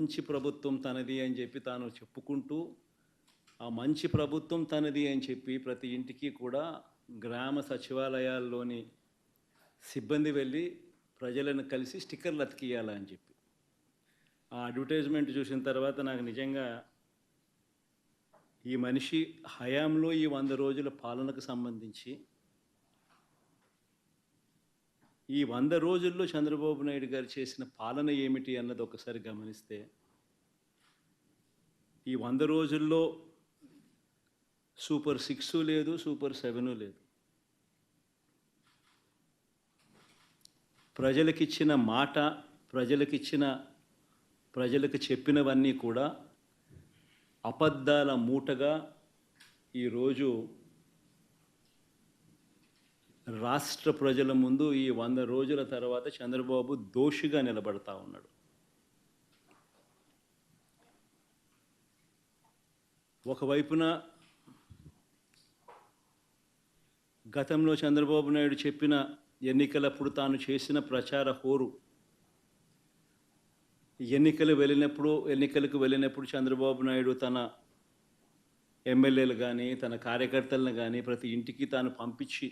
మంచి ప్రభుత్వం తనది అని చెప్పి తాను చెప్పుకుంటూ, ఆ మంచి ప్రభుత్వం తనది అని చెప్పి ప్రతి ఇంటికి కూడా గ్రామ సచివాలయాల్లోని సిబ్బంది వెళ్ళి ప్రజలను కలిసి స్టిక్కర్లు అతికియాలా అని చెప్పి. ఆ అడ్వర్టైజ్మెంట్ చూసిన తర్వాత నాకు నిజంగా ఈ మనిషి హయాంలో ఈ 100 రోజుల పాలనకు సంబంధించి ఈ 100 రోజుల్లో చంద్రబాబు నాయుడు గారు చేసిన పాలన ఏమిటి అన్నది ఒకసారి గమనిస్తే, ఈ 100 రోజుల్లో సూపర్ 6 లేదు, సూపర్ 7 లేదు. ప్రజలకిచ్చిన మాట, ప్రజలకు చెప్పినవన్నీ కూడా అబద్ధాల మూటగా ఈరోజు రాష్ట్ర ప్రజల ముందు ఈ 100 రోజుల తర్వాత చంద్రబాబు దోషిగా నిలబడతా ఉన్నాడు. ఒకవైపున గతంలో చంద్రబాబు నాయుడు చెప్పిన ఎన్నికలప్పుడు తాను చేసిన ప్రచార హోరు, ఎన్నికలకు వెళ్ళినప్పుడు చంద్రబాబు నాయుడు తన ఎమ్మెల్యేలు కానీ తన కార్యకర్తలను కానీ ప్రతి ఇంటికి తాను పంపించి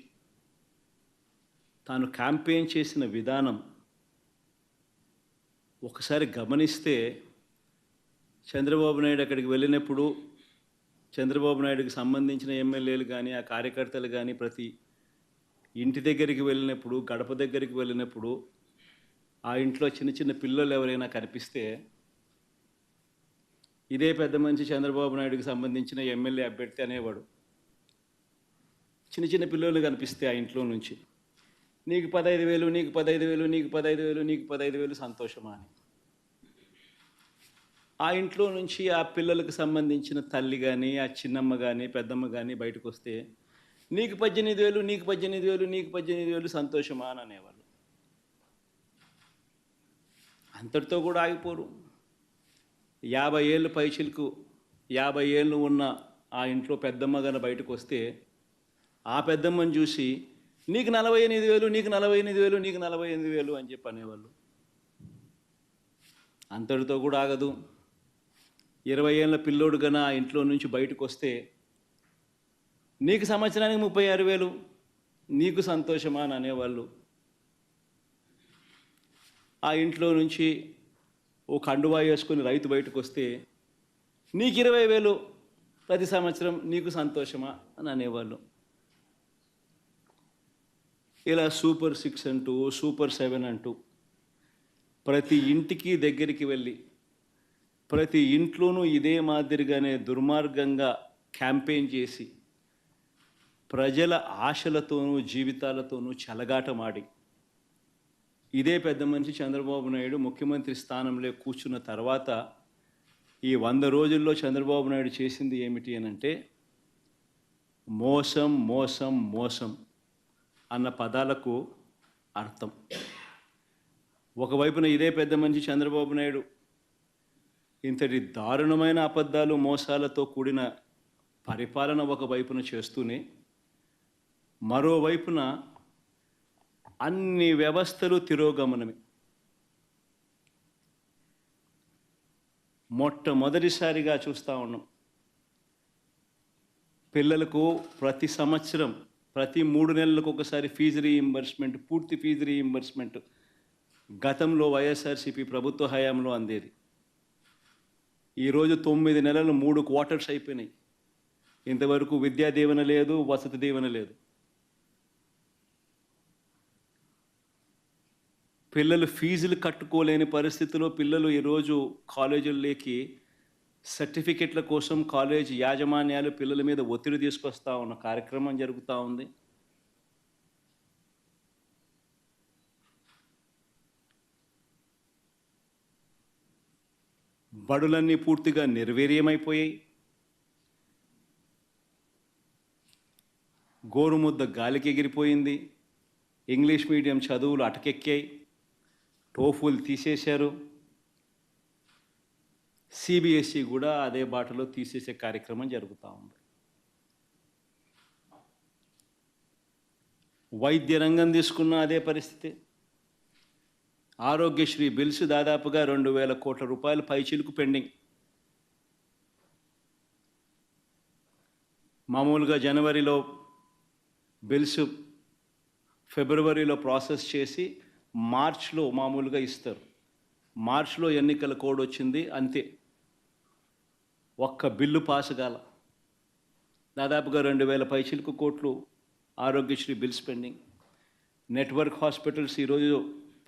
తాను క్యాంపెయిన్ చేసిన విధానం ఒకసారి గమనిస్తే, చంద్రబాబు నాయుడు అక్కడికి వెళ్ళినప్పుడు చంద్రబాబు నాయుడుకి సంబంధించిన ఎమ్మెల్యేలు కానీ ఆ కార్యకర్తలు కానీ ప్రతి ఇంటి దగ్గరికి వెళ్ళినప్పుడు, గడప దగ్గరికి వెళ్ళినప్పుడు ఆ ఇంట్లో చిన్న చిన్న పిల్లలు ఎవరైనా కనిపిస్తే, ఇదే పెద్ద మనిషి చంద్రబాబు నాయుడుకి సంబంధించిన ఎమ్మెల్యే అభ్యర్థి అనేవాడు. చిన్న చిన్న పిల్లలు కనిపిస్తే ఆ ఇంట్లో నుంచి, నీకు 15,000, నీకు 15,000, నీకు 15,000, నీకు 15,000 సంతోషమా అని. ఆ ఇంట్లో నుంచి ఆ పిల్లలకు సంబంధించిన తల్లి కానీ, ఆ చిన్నమ్మ కానీ, పెద్దమ్మ కానీ బయటకు వస్తే, నీకు 18,000, నీకు 18,000, నీకు 18,000 సంతోషమా అని అనేవాళ్ళు. అంతటితో కూడా ఆగిపోరు. 50 ఏళ్ళు పైచిలకు 50 ఏళ్ళు ఉన్న ఆ ఇంట్లో పెద్దమ్మ కానీ బయటకు వస్తే, ఆ పెద్దమ్మని చూసి నీకు 48,000, నీకు 48,000, నీకు 48,000 అని చెప్పి అనేవాళ్ళు. అంతటితో కూడా ఆగదు. 20 ఏళ్ళ పిల్లోడు కన్నా ఆ ఇంట్లో నుంచి బయటకు వస్తే, నీకు సంవత్సరానికి 36,000, నీకు సంతోషమా అని అనేవాళ్ళు. ఆ ఇంట్లో నుంచి ఓ కండువా వేసుకొని రైతు బయటకు వస్తే, నీకు 20,000 ప్రతి సంవత్సరం, నీకు సంతోషమా అని అనేవాళ్ళు. ఇలా సూపర్ 6 అంటూ, సూపర్ 7 అంటూ ప్రతి ఇంటికి దగ్గరికి వెళ్ళి ప్రతి ఇంట్లోనూ ఇదే మాదిరిగానే దుర్మార్గంగా క్యాంపెయిన్ చేసి ప్రజల ఆశలతోనూ జీవితాలతోనూ చెలగాటమాడి, ఇదే పెద్ద మనిషి చంద్రబాబు నాయుడు ముఖ్యమంత్రి స్థానంలో కూర్చున్న తర్వాత ఈ 100 రోజుల్లో చంద్రబాబు నాయుడు చేసింది ఏమిటి అనంటే, మోసం మోసం మోసం అన్న పదాలకు అర్థం. ఒకవైపున ఇదే పెద్ద మనిషి చంద్రబాబు నాయుడు ఇంతటి దారుణమైన అబద్ధాలు, మోసాలతో కూడిన పరిపాలన ఒకవైపున చేస్తూనే, మరోవైపున అన్ని వ్యవస్థలు తిరోగమనమే. మొట్టమొదటిసారిగా చూస్తూ ఉన్నాం, పిల్లలకు ప్రతి సంవత్సరం ప్రతి 3 నెలలకు ఒకసారి ఫీజు రీయింబర్స్మెంట్, పూర్తి ఫీజు రీయింబర్స్మెంట్ గతంలో వైఎస్ఆర్సీపీ ప్రభుత్వ హయాంలో అందేది. ఈరోజు 9 నెలలు 3 క్వార్టర్స్ అయిపోయినాయి. ఇంతవరకు విద్యా దీవెన లేదు, వసతి దీవెన లేదు. పిల్లలు ఫీజులు కట్టుకోలేని పరిస్థితిలో పిల్లలు ఈరోజు కాలేజీల్లోకి సర్టిఫికెట్ల కోసం కాలేజ్ యాజమాన్యాలు పిల్లల మీద ఒత్తిడి తీసుకొస్తా ఉన్న కార్యక్రమం జరుగుతూ ఉంది. బడులన్నీ పూర్తిగా నిర్వీర్యమైపోయాయి. గోరుముద్ద గాలికి ఎగిరిపోయింది. ఇంగ్లీష్ మీడియం చదువులు అటకెక్కాయి. టోఫుల్ తీసేశారు. సిబిఎస్ఈ కూడా అదే బాటలో తీసేసే కార్యక్రమం జరుగుతూ ఉంది. వైద్య రంగం తీసుకున్న అదే పరిస్థితి. ఆరోగ్యశ్రీ బిల్స్ దాదాపుగా 2,000 కోట్ల రూపాయలు పైచిలుకు పెండింగ్. మామూలుగా జనవరిలో బిల్స్, ఫిబ్రవరిలో ప్రాసెస్ చేసి మార్చ్లో మామూలుగా ఇస్తారు. మార్చ్లో ఎన్నికల కోడ్ వచ్చింది, అంతే. ఒక్క బిల్లు పాస్ కాల. దాదాపుగా 2,000 పైచిలుకు కోట్లు Aarogyasri bills pending. Network hospitals ఈరోజు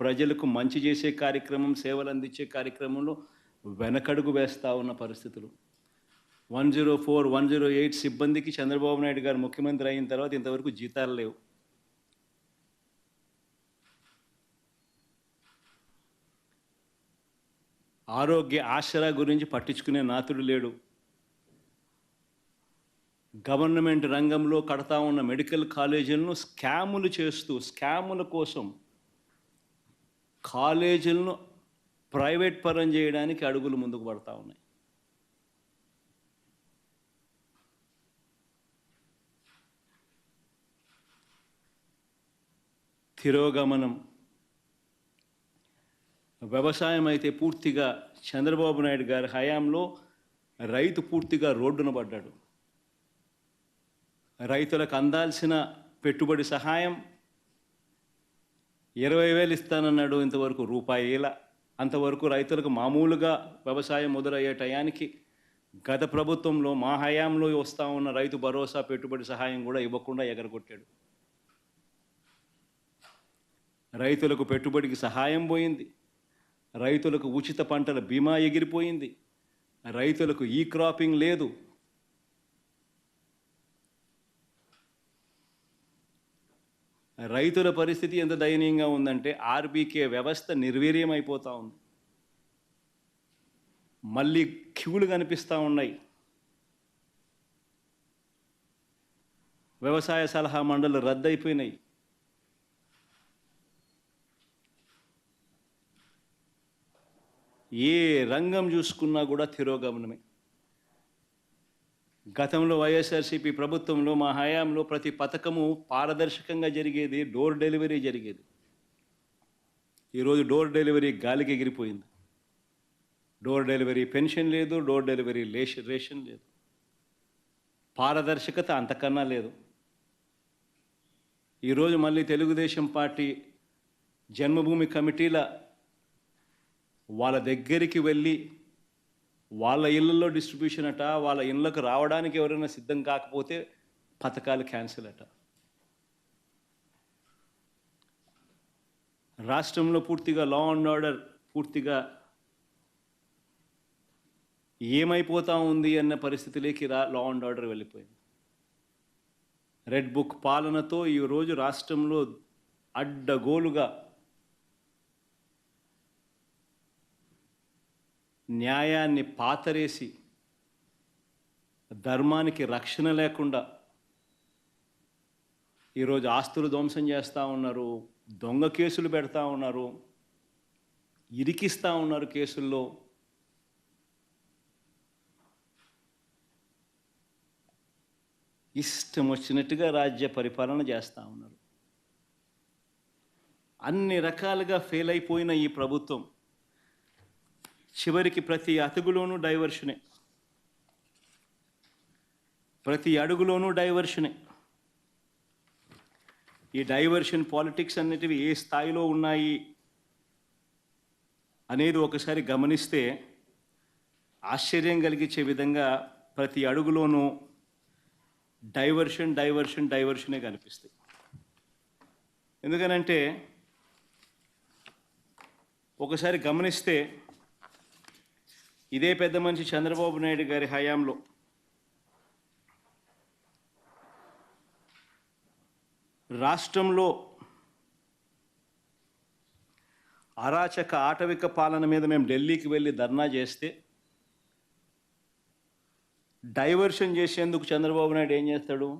ప్రజలకు మంచి చేసే కార్యక్రమం, సేవలు అందించే కార్యక్రమంలో వెనకడుగు వేస్తూ ఉన్న పరిస్థితులు. 104, 108 సిబ్బందికి చంద్రబాబు నాయుడు గారు ముఖ్యమంత్రి అయిన తర్వాత ఇంతవరకు జీతాలు లేవు. ఆరోగ్య ఆసరా గురించి పట్టించుకునే నాతుడు లేడు. గవర్నమెంట్ రంగంలో కడతా ఉన్న మెడికల్ కాలేజీలను స్కాములు చేస్తూ, స్కాముల కోసం కాలేజీలను ప్రైవేట్ పరం చేయడానికి అడుగులు ముందుకు పడతా ఉన్నాయి. తిరోగమనం. వ్యవసాయం అయితే పూర్తిగా చంద్రబాబు నాయుడు గారి హయాంలో రైతు పూర్తిగా రోడ్డున పడ్డాడు. రైతులకు అందాల్సిన పెట్టుబడి సహాయం 20,000 ఇస్తానన్నాడు, ఇంతవరకు రూపాయేల. అంతవరకు రైతులకు మామూలుగా వ్యవసాయం మొదలయ్యే టయానికి గత ప్రభుత్వంలో మా హయాంలో వస్తూ ఉన్న రైతు భరోసా పెట్టుబడి సహాయం కూడా ఇవ్వకుండా ఎగరగొట్టాడు. రైతులకు పెట్టుబడికి సహాయం పోయింది, రైతులకు ఉచిత పంటల బీమా ఎగిరిపోయింది, రైతులకు ఈ క్రాపింగ్ లేదు. రైతుల పరిస్థితి ఎంత దయనీయంగా ఉందంటే ఆర్బీకే వ్యవస్థ నిర్వీర్యం అయిపోతూ ఉంది. మళ్ళీ క్యూలు కనిపిస్తూ ఉన్నాయి. వ్యవసాయ సలహా మండళ్ళు రద్దయిపోయినాయి. ఏ రంగం చూసుకున్నా కూడా తిరోగమనమే. గతంలో వైఎస్ఆర్సీపీ ప్రభుత్వంలో మా హయాంలో ప్రతి పథకము పారదర్శకంగా జరిగేది, డోర్ డెలివరీ జరిగేది. ఈరోజు డోర్ డెలివరీ గాలికి ఎగిరిపోయింది. డోర్ డెలివరీ పెన్షన్ లేదు, డోర్ డెలివరీ రేషన్ లేదు. పారదర్శకత అంతకన్నా లేదు. ఈరోజు మళ్ళీ తెలుగుదేశం పార్టీ జన్మభూమి కమిటీల వాళ్ళ దగ్గరికి వెళ్ళి వాళ్ళ ఇళ్ళల్లో డిస్ట్రిబ్యూషన్ అట, వాళ్ళ ఇళ్ళకు రావడానికి ఎవరైనా సిద్ధం కాకపోతే పథకాలు క్యాన్సిల్ అట. రాష్ట్రంలో పూర్తిగా లా అండ్ ఆర్డర్ పూర్తిగా ఏమైపోతా ఉంది అన్న పరిస్థితిలోకి లా అండ్ ఆర్డర్ వెళ్ళిపోయింది. రెడ్ బుక్ పాలనతో ఈరోజు రాష్ట్రంలో అడ్డగోలుగా న్యాయాన్ని పాతరేసి, ధర్మానికి రక్షణ లేకుండా ఈరోజు ఆస్తులు ధ్వంసం చేస్తూ ఉన్నారు, దొంగ కేసులు పెడతా ఉన్నారు, ఇరికిస్తూ ఉన్నారు కేసుల్లో. ఇష్టం వచ్చినట్టుగా రాజ్య పరిపాలన చేస్తూ ఉన్నారు. అన్ని రకాలుగా ఫెయిల్ అయిపోయిన ఈ ప్రభుత్వం చివరికి ప్రతి అతుగులోనూ డైవర్షనే, ప్రతి అడుగులోనూ డైవర్షనే. ఈ డైవర్షన్ పాలిటిక్స్ అనేటివి ఏ స్థాయిలో ఉన్నాయి అనేది ఒకసారి గమనిస్తే ఆశ్చర్యం కలిగించే విధంగా ప్రతి అడుగులోనూ డైవర్షనే కనిపిస్తాయి. ఎందుకనంటే ఒకసారి గమనిస్తే ఇదే పెద్ద మనిషి చంద్రబాబు నాయుడు గారి హయాంలో రాష్ట్రంలో అరాచక ఆటవిక పాలన మీద మేము ఢిల్లీకి వెళ్ళి ధర్నా చేస్తే డైవర్షన్ చేసేందుకు చంద్రబాబు నాయుడు ఏం చేస్తాడు?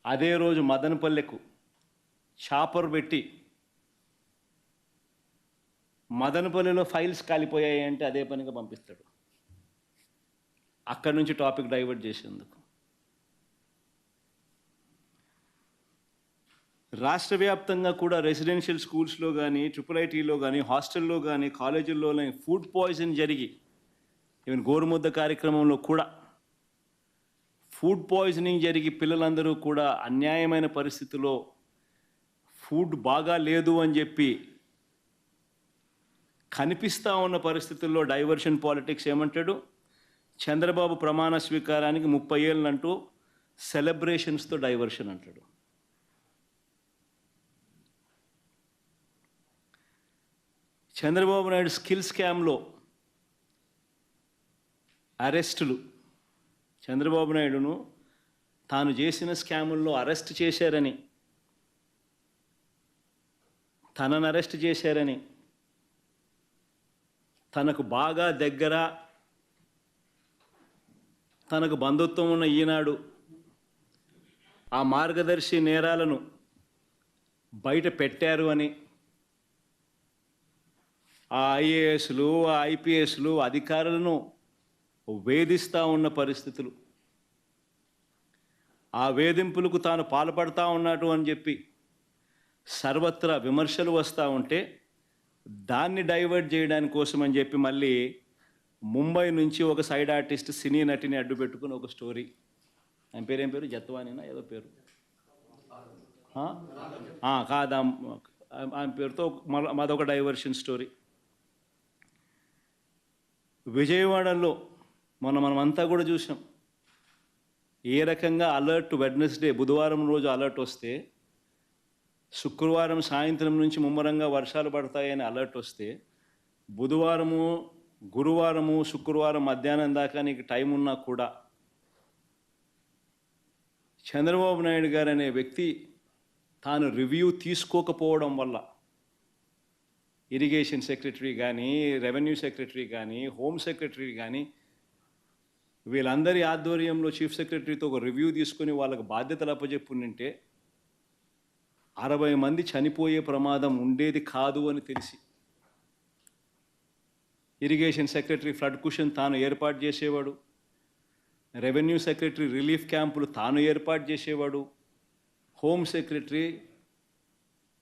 అదే రోజు మదనపల్లెకు చాపర్ పెట్టి మదనపల్లిలో ఫైల్స్ కాలిపోయాయి అంటే అదే పనిగా పంపిస్తాడు, అక్కడి నుంచి టాపిక్ డైవర్ట్ చేసేందుకు. రాష్ట్ర వ్యాప్తంగా కూడా రెసిడెన్షియల్ స్కూల్స్లో కానీ ట్రిపుల్ ఐటీలో కానీ హాస్టల్లో కానీ కాలేజీల్లో ఫుడ్ పాయిజన్ జరిగి ఈవెన్ గోరుముద్ద కార్యక్రమంలో కూడా ఫుడ్ పాయిజనింగ్ జరిగి పిల్లలందరూ కూడా అన్యాయమైన పరిస్థితిలో ఫుడ్ బాగా లేదు అని చెప్పి కనిపిస్తూ ఉన్న పరిస్థితుల్లో డైవర్షన్ పాలిటిక్స్ ఏమంటాడు, చంద్రబాబు ప్రమాణ స్వీకారానికి 30 ఏళ్ళంటూ సెలబ్రేషన్స్తో డైవర్షన్ అంటాడు. చంద్రబాబు నాయుడు స్కిల్ స్కామ్లో అరెస్టులు, చంద్రబాబు నాయుడును తాను చేసిన స్కాముల్లో అరెస్ట్ చేశారని, తనను అరెస్ట్ చేశారని, తనకు బాగా దగ్గర తనకు బంధుత్వం ఉన్న ఈనాడు ఆ మార్గదర్శి నేరాలను బయట పెట్టారు అని ఆ ఐఏఎస్లు ఆ ఐపీఎస్లు అధికారులను వేధిస్తూ ఉన్న పరిస్థితులు, ఆ వేధింపులకు తాను పాల్పడతా ఉన్నట్టు అని చెప్పి సర్వత్రా విమర్శలు వస్తూ ఉంటే దాన్ని డైవర్ట్ చేయడానికి కోసం అని చెప్పి మళ్ళీ ముంబై నుంచి ఒక సైడ్ ఆర్టిస్ట్ సినీ నటిని అడ్డు పెట్టుకుని ఒక స్టోరీ, ఆయన పేరు ఏం పేరు, జత్వానినా ఏదో పేరు కాదా, ఆయన పేరుతో మాదొక డైవర్షన్ స్టోరీ. విజయవాడలో మనమంతా కూడా చూసాం ఏ రకంగా అలర్ట్ వెడ్నెస్డే బుధవారం రోజు అలర్ట్ వస్తే శుక్రవారం సాయంత్రం నుంచి ముమ్మరంగా వర్షాలు పడతాయని అలర్ట్ వస్తే బుధవారము గురువారము శుక్రవారం మధ్యాహ్నం దాకా నీకు టైం ఉన్నా కూడా చంద్రబాబు నాయుడు గారు అనే వ్యక్తి తాను రివ్యూ తీసుకోకపోవడం వల్ల ఇరిగేషన్ సెక్రటరీ కానీ రెవెన్యూ సెక్రటరీ కానీ హోమ్ సెక్రటరీ కానీ వీళ్ళందరి ఆధ్వర్యంలో చీఫ్ సెక్రటరీతో ఒక రివ్యూ తీసుకుని వాళ్ళకు బాధ్యతలు అప్పచెప్పుంటే 60 మంది చనిపోయే ప్రమాదం ఉండేది కాదు అని తెలిసి ఇరిగేషన్ సెక్రటరీ ఫ్లడ్ కుషన్ తాను ఏర్పాటు చేసేవాడు, రెవెన్యూ సెక్రటరీ రిలీఫ్ క్యాంపులు తాను ఏర్పాటు చేసేవాడు, హోమ్ సెక్రటరీ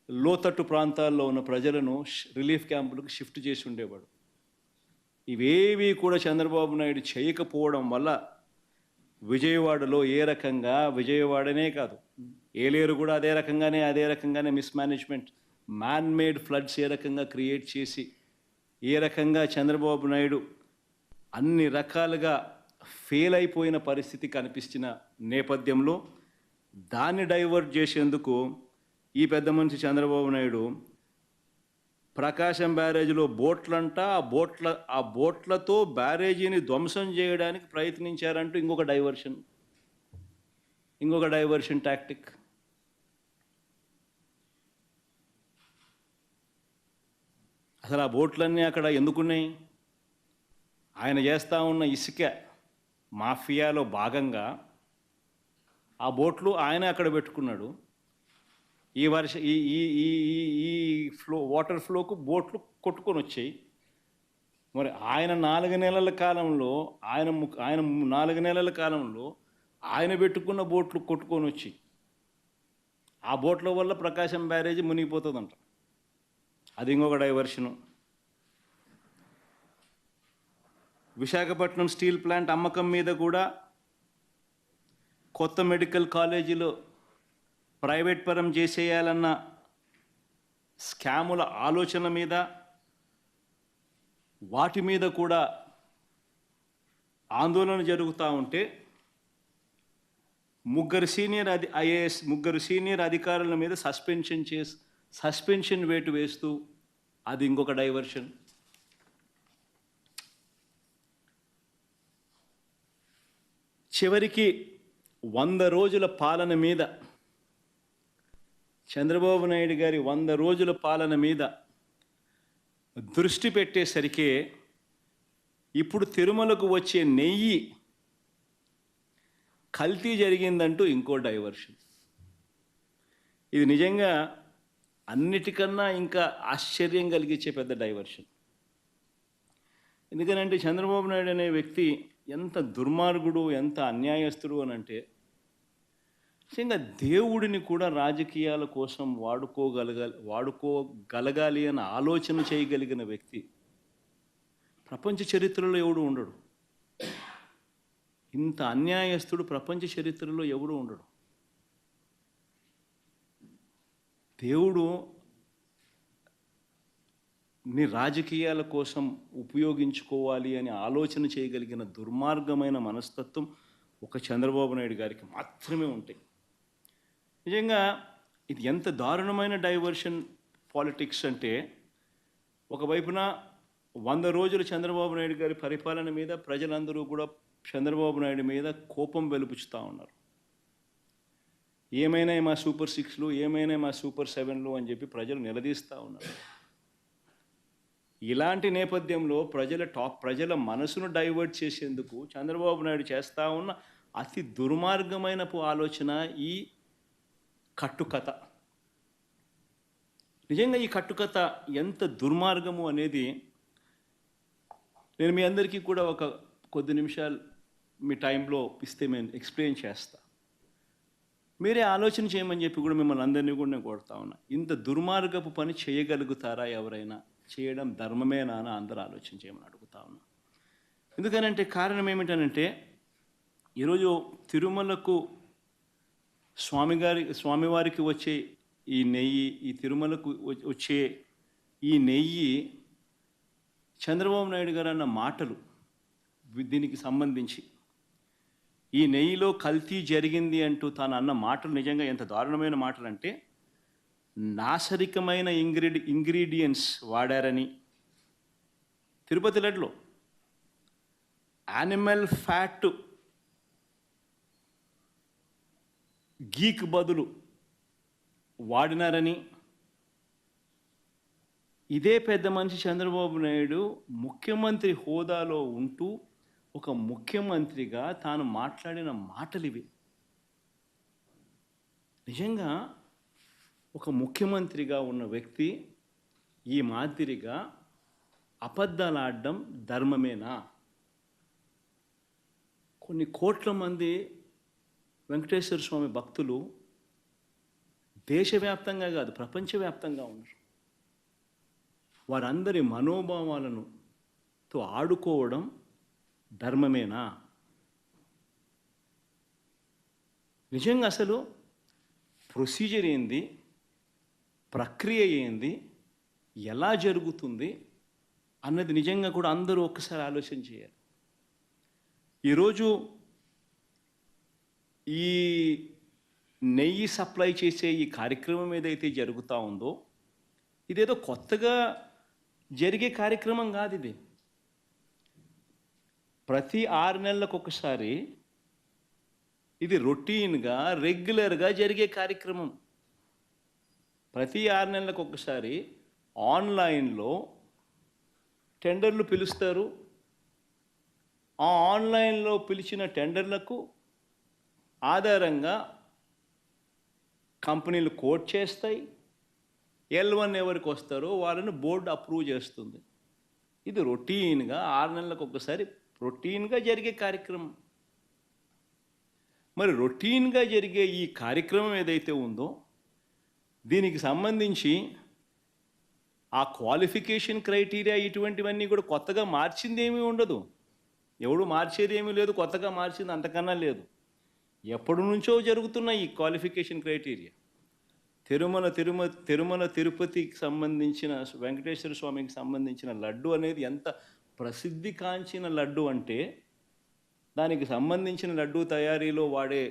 లోతట్టు ప్రాంతాల్లో ఉన్న ప్రజలను రిలీఫ్ క్యాంపులకు షిఫ్ట్ చేసి ఉండేవాడు. ఇవేవి కూడా చంద్రబాబు నాయుడు చేయకపోవడం వల్ల విజయవాడలో ఏ రకంగా, విజయవాడనే కాదు ఏలేరు కూడా అదే రకంగానే మిస్మేనేజ్మెంట్, మ్యాన్ మేడ్ ఫ్లడ్స్ ఏ రకంగా క్రియేట్ చేసి ఏ రకంగా చంద్రబాబు నాయుడు అన్ని రకాలుగా ఫెయిల్ అయిపోయిన పరిస్థితి కనిపించిన నేపథ్యంలో దాన్ని డైవర్ట్ చేసేందుకు ఈ పెద్ద మనిషి చంద్రబాబు నాయుడు ప్రకాశం బ్యారేజీలో బోట్లంట ఆ బోట్లతో బ్యారేజీని ధ్వంసం చేయడానికి ప్రయత్నించారంటూ ఇంకొక డైవర్షన్ టాక్టిక్. అసలు ఆ బోట్లన్నీ అక్కడ ఎందుకున్నాయి? ఆయన చేస్తూ ఉన్న ఇసుక మాఫియాలో భాగంగా ఆ బోట్లు ఆయన అక్కడ పెట్టుకున్నాడు. ఈ వాటర్ ఫ్లోకు బోట్లు కొట్టుకొని వచ్చాయి. మరి ఆయన 4 నెలల కాలంలో ఆయన పెట్టుకున్న బోట్లు కొట్టుకొని వచ్చి ఆ బోట్ల వల్ల ప్రకాశం బ్యారేజీ మునిగిపోతుందంట. అది ఇంకొక డైవర్షను. విశాఖపట్నం స్టీల్ ప్లాంట్ అమ్మకం మీద కూడా కొత్త మెడికల్ కాలేజీలో ప్రైవేట్ పరం చేసేయాలన్న స్కాముల ఆలోచన మీద వాటి మీద కూడా ఆందోళన జరుగుతూ ఉంటే ముగ్గురు సీనియర్ అధికారుల మీద సస్పెన్షన్ వేటు వేస్తూ అది ఇంకొక డైవర్షన్. చివరికి 100 రోజుల పాలన మీద చంద్రబాబు నాయుడు గారి 100 రోజుల పాలన మీద దృష్టి పెట్టేసరికి ఇప్పుడు తిరుమలకు వచ్చే నెయ్యి కల్తీ జరిగిందంటూ ఇంకో డైవర్షన్. ఇది నిజంగా అన్నిటికన్నా ఇంకా ఆశ్చర్యం కలిగించే పెద్ద డైవర్షన్. ఎందుకనంటే చంద్రబాబు నాయుడు అనే వ్యక్తి ఎంత దుర్మార్గుడు, ఎంత అన్యాయస్తుడు అని అంటే నిజంగా దేవుడిని కూడా రాజకీయాల కోసం వాడుకోగలగాలి అని ఆలోచన చేయగలిగిన వ్యక్తి ప్రపంచ చరిత్రలో ఎవడు ఉండడు. ఇంత అన్యాయస్తుడు ప్రపంచ చరిత్రలో ఎవడు ఉండడు. దేవుడు నీ రాజకీయాల కోసం ఉపయోగించుకోవాలి అని ఆలోచన చేయగలిగిన దుర్మార్గమైన మనస్తత్వం ఒక చంద్రబాబు నాయుడు గారికి మాత్రమే ఉంటాయి. నిజంగా ఇది ఎంత దారుణమైన డైవర్షన్ పాలిటిక్స్ అంటే, ఒకవైపున 100 రోజులు చంద్రబాబు నాయుడు గారి పరిపాలన మీద ప్రజలందరూ కూడా చంద్రబాబు నాయుడు మీద కోపం వెలుపుచుతూ ఉన్నారు. ఏమైనా మా సూపర్ 6లు, ఏమైనా మా సూపర్ 7లు అని చెప్పి ప్రజలు నిలదీస్తూ ఉన్నారు. ఇలాంటి నేపథ్యంలో ప్రజల మనసును డైవర్ట్ చేసేందుకు చంద్రబాబు నాయుడు చేస్తూ ఉన్న అతి దుర్మార్గమైన ఆలోచన ఈ కట్టుకథ. నిజంగా ఈ కట్టుకథ ఎంత దుర్మార్గము అనేది నేను మీ అందరికీ కూడా ఒక కొద్ది నిమిషాలు మీ టైంలో ఇస్తే నేను ఎక్స్ప్లెయిన్ చేస్తా. మీరే ఆలోచన చేయమని చెప్పి కూడా మిమ్మల్ని అందరినీ కూడా నేను కొడతా ఉన్నా. ఇంత దుర్మార్గపు పని చేయగలుగుతారా ఎవరైనా? చేయడం ధర్మమేనా అని అందరూ ఆలోచన చేయమని అడుగుతా ఉన్నా. ఎందుకనంటే కారణం ఏమిటనంటే, ఈరోజు తిరుమలకు స్వామివారికి వచ్చే ఈ నెయ్యి, ఈ తిరుమలకు వచ్చే ఈ నెయ్యి చంద్రబాబు నాయుడు గారు అన్న మాటలు దీనికి సంబంధించి, ఈ నెయ్యిలో కల్తీ జరిగింది అంటూ తాను అన్న మాటలు నిజంగా ఎంత దారుణమైన మాటలు అంటే, నాశరికమైన ఇంగ్రీడియంట్స్ వాడారని, తిరుపతి లడ్డులో యానిమల్ ఫ్యాట్ గీక్ బదులు వాడినారని, ఇదే పెద్ద మనిషి చంద్రబాబు నాయుడు ముఖ్యమంత్రి హోదాలో ఉంటూ ఒక ముఖ్యమంత్రిగా తాను మాట్లాడిన మాటలు ఇవి. నిజంగా ఒక ముఖ్యమంత్రిగా ఉన్న వ్యక్తి ఈ మాదిరిగా అబద్ధాలు ఆడడం ధర్మమేనా? కొన్ని కోట్ల మంది వెంకటేశ్వర స్వామి భక్తులు దేశవ్యాప్తంగా కాదు ప్రపంచవ్యాప్తంగా ఉన్నారు. వారందరి మనోభావాలను ఆడుకోవడం ధర్మమేనా? నిజంగా అసలు ప్రొసీజర్ ఏంది, ప్రక్రియ ఏంది, ఎలా జరుగుతుంది అన్నది నిజంగా కూడా అందరూ ఒక్కసారి ఆలోచన చేయాలి. ఈరోజు ఈ నెయ్యి సప్లై చేసే ఈ కార్యక్రమం ఏదైతే జరుగుతూ ఉందో, ఇదేదో కొత్తగా జరిగే కార్యక్రమం కాదు. ఇది ప్రతి 6 నెలలకు ఒకసారి ఇది రొటీన్గా రెగ్యులర్గా జరిగే కార్యక్రమం. ప్రతి 6 నెలలకు ఒకసారి ఆన్లైన్లో టెండర్లు పిలుస్తారు. ఆ ఆన్లైన్లో పిలిచిన టెండర్లకు ఆధారంగా కంపెనీలు కోట్ చేస్తాయి. L1 ఎవరికి వస్తారో వాళ్ళని బోర్డు అప్రూవ్ చేస్తుంది. ఇది రొటీన్గా 6 నెలలకు ఒకసారి రొటీన్గా జరిగే కార్యక్రమం. మరి రొటీన్గా జరిగే ఈ కార్యక్రమం ఏదైతే ఉందో, దీనికి సంబంధించి ఆ క్వాలిఫికేషన్ క్రైటీరియా ఇటువంటివన్నీ కూడా కొత్తగా మార్చింది ఏమీ ఉండదు. ఎవడు మార్చేది ఏమీ లేదు, కొత్తగా మార్చింది అంతకన్నా లేదు. ఎప్పటి నుంచో జరుగుతున్న ఈ క్వాలిఫికేషన్ క్రైటీరియా తిరుమల తిరుపతికి సంబంధించిన వెంకటేశ్వర స్వామికి సంబంధించిన లడ్డు అనేది ఎంత ప్రసిద్ధి కాంచిన లడ్డు అంటే, దానికి సంబంధించిన లడ్డు తయారీలో వాడే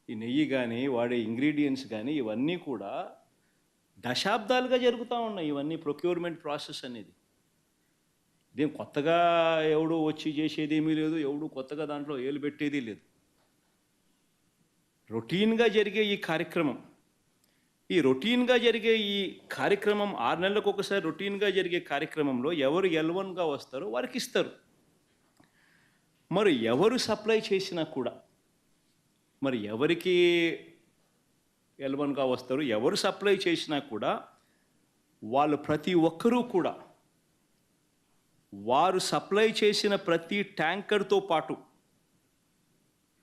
ఈ నెయ్యి కానీ వాడే ఇంగ్రీడియంట్స్ కానీ ఇవన్నీ కూడా దశాబ్దాలుగా జరుగుతూ ఉన్నాయి. ఇవన్నీ ప్రొక్యూర్మెంట్ ప్రాసెస్ అనేది ఇదేం కొత్తగా ఎవడు వచ్చి చేసేది ఏమీ లేదు, ఎవడు కొత్తగా దాంట్లో ఏలు పెట్టేది లేదు. రొటీన్గా జరిగే ఈ కార్యక్రమం, ఈ రొటీన్గా జరిగే ఈ కార్యక్రమం 6 నెలలకు ఒకసారి రొటీన్గా జరిగే కార్యక్రమంలో ఎవరు L1గా వస్తారో వారికి ఇస్తారు. మరి ఎవరు సప్లై చేసినా కూడా, మరి ఎవరికి L1గా వస్తారు, ఎవరు సప్లై చేసినా కూడా వాళ్ళు ప్రతి ఒక్కరూ కూడా వారు సప్లై చేసిన ప్రతి ట్యాంకర్తో పాటు,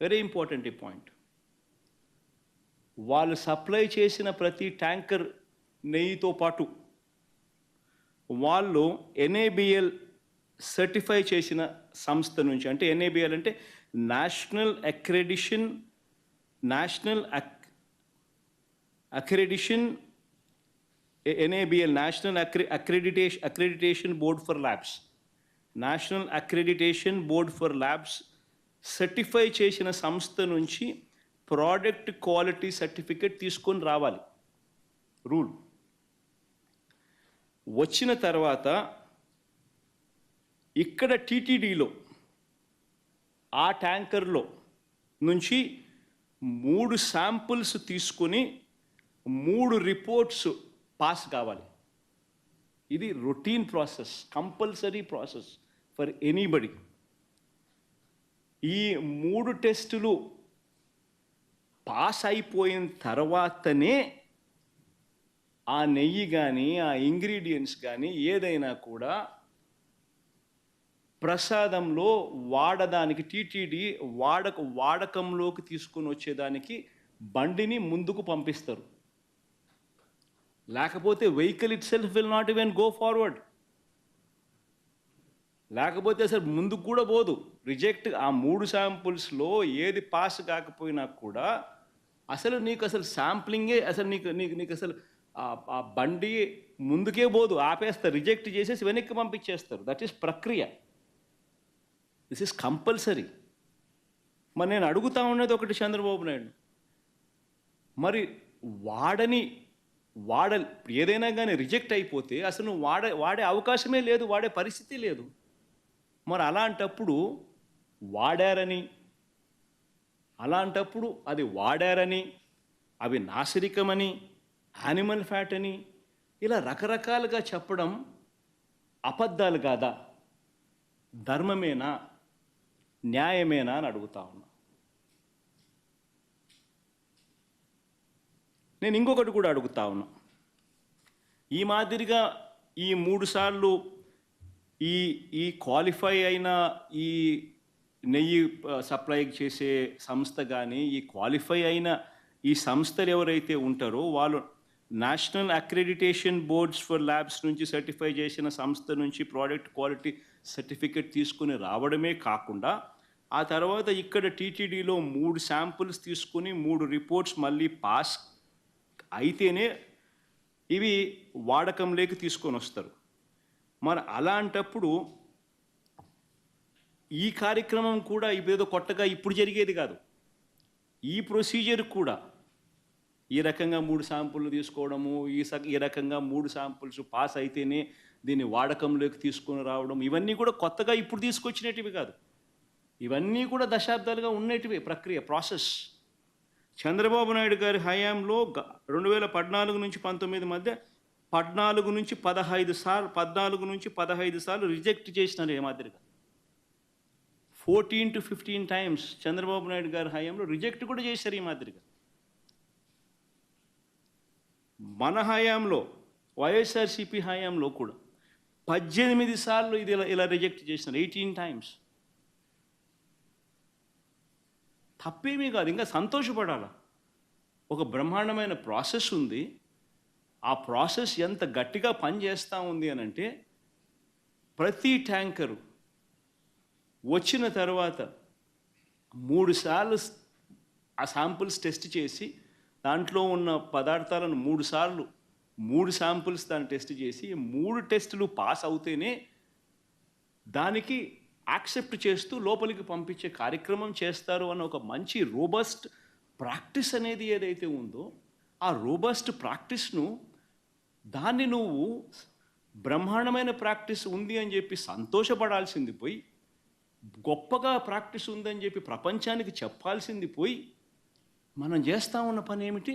వెరీ ఇంపార్టెంట్ ఈ పాయింట్, వాళ్ళు సప్లై చేసిన ప్రతి ట్యాంకర్ నెయ్యితో పాటు వాళ్ళు ఎన్ఏబిఎల్ సర్టిఫై చేసిన సంస్థ నుంచి, అంటే ఎన్ఏబిఎల్ అంటే national accreditation NABL national accreditation board for labs, national accreditation board for labs certify చేసిన సంస్థ నుంచి ప్రోడక్ట్ క్వాలిటీ సర్టిఫికేట్ తీసుకొని రావాలి. రూల్ వచ్చిన తర్వాత ఇక్కడ టీటీడీలో ఆ ట్యాంకర్లో నుంచి 3 శాంపుల్స్ తీసుకొని 3 రిపోర్ట్స్ పాస్ కావాలి. ఇది routine process, compulsory process for anybody. ఈ 3 టెస్టులు పాస్ అయిపోయిన తర్వాతనే ఆ నెయ్యి కానీ ఆ ఇంగ్రీడియంట్స్ కానీ ఏదైనా కూడా ప్రసాదంలో వాడడానికి టీటీడీ వాడకంలోకి తీసుకొని వచ్చేదానికి బండిని ముందుకు పంపిస్తారు. లేకపోతే vehicle it self will not even go forward. లేకపోతే అసలు ముందుకు కూడా పోదు. రిజెక్ట్ ఆ 3 శాంపుల్స్లో ఏది పాస్ కాకపోయినా కూడా అసలు నీకు అసలు శాంప్లింగే అసలు నీకు అసలు ఆ బండి ముందుకే పోదు, ఆపేస్తారు, రిజెక్ట్ చేసేసి వెనక్కి పంపించేస్తారు. దట్ ఈస్ ప్రక్రియ. This is compulsory. మరి నేను అడుగుతా ఉన్నది ఒకటి చంద్రబాబు నాయుడు, మరి ఏదైనా కానీ రిజెక్ట్ అయిపోతే అసలు నువ్వు వాడే అవకాశమే లేదు, వాడే పరిస్థితి లేదు. మరి అలాంటప్పుడు అది వాడారని, అవి నాసిరికమని, యానిమల్ ఫ్యాట్ అని ఇలా రకరకాలుగా చెప్పడం అబద్ధాలు కాదా? ధర్మమేనా, న్యాయమేనా అని అడుగుతా ఉన్నా. నేను ఇంకొకటి కూడా అడుగుతా ఉన్నా. ఈ మాదిరిగా ఈ 3 సార్లు ఈ క్వాలిఫై అయిన ఈ నెయ్యి సప్లై చేసే సంస్థ కానీ, ఈ క్వాలిఫై అయిన ఈ సంస్థలు ఎవరైతే ఉంటారో వాళ్ళు national accreditation boards for labs నుంచి సర్టిఫై చేసిన సంస్థ నుంచి ప్రోడక్ట్ క్వాలిటీ సర్టిఫికేట్ తీసుకుని రావడమే కాకుండా ఆ తర్వాత ఇక్కడ టీటీడీలో 3 శాంపుల్స్ తీసుకుని 3 రిపోర్ట్స్ మళ్ళీ పాస్ అయితేనే ఇవి వాడకంలోకి తీసుకొని వస్తారు. మరి అలాంటప్పుడు ఈ కార్యక్రమం కూడా ఇదేదో కొత్తగా ఇప్పుడు జరిగేది కాదు. ఈ ప్రొసీజర్ కూడా ఈ రకంగా 3 శాంపుల్లు తీసుకోవడము, ఈ రకంగా 3 శాంపుల్స్ పాస్ అయితేనే దీన్ని వాడకంలోకి తీసుకొని రావడం, ఇవన్నీ కూడా కొత్తగా ఇప్పుడు తీసుకొచ్చినటివి కాదు. ఇవన్నీ కూడా దశాబ్దాలుగా ఉన్నటివి ప్రక్రియ, ప్రాసెస్. చంద్రబాబు నాయుడు గారి హయాంలో 2014 నుంచి 19 మధ్య 14 నుంచి 15 సార్లు రిజెక్ట్ చేసినారు. ఏ మాదిరిగా 14 to 15 టైమ్స్ చంద్రబాబు నాయుడు గారి హయాంలో రిజెక్ట్ కూడా చేశారు. ఈ మాదిరిగా మన హయాంలో వైఎస్ఆర్సీపీ హయాంలో కూడా 18 సార్లు ఇది ఇలా రిజెక్ట్ చేసినారు. 18 టైమ్స్. తప్పేమీ కాదు, ఇంకా సంతోషపడాలా. ఒక బ్రహ్మాండమైన ప్రాసెస్ ఉంది. ఆ ప్రాసెస్ ఎంత గట్టిగా పనిచేస్తూ ఉంది అని అంటే, ప్రతి ట్యాంకరు వచ్చిన తర్వాత 3 సార్లు ఆ శాంపుల్స్ టెస్ట్ చేసి దాంట్లో ఉన్న పదార్థాలను 3 శాంపుల్స్ దాన్ని టెస్ట్ చేసి 3 టెస్టులు పాస్ అవుతేనే దానికి యాక్సెప్ట్ చేస్తూ లోపలికి పంపించే కార్యక్రమం చేస్తారు అన్న ఒక మంచి రోబస్ట్ ప్రాక్టీస్ అనేది ఏదైతే ఉందో, ఆ రోబస్ట్ ప్రాక్టీస్ను దాన్ని నువ్వు బ్రహ్మాండమైన ప్రాక్టీస్ ఉంది అని చెప్పి సంతోషపడాల్సింది పోయి, గొప్పగా ప్రాక్టీస్ ఉందని చెప్పి ప్రపంచానికి చెప్పాల్సింది పోయి, మనం చేస్తూ ఉన్న పని ఏమిటి?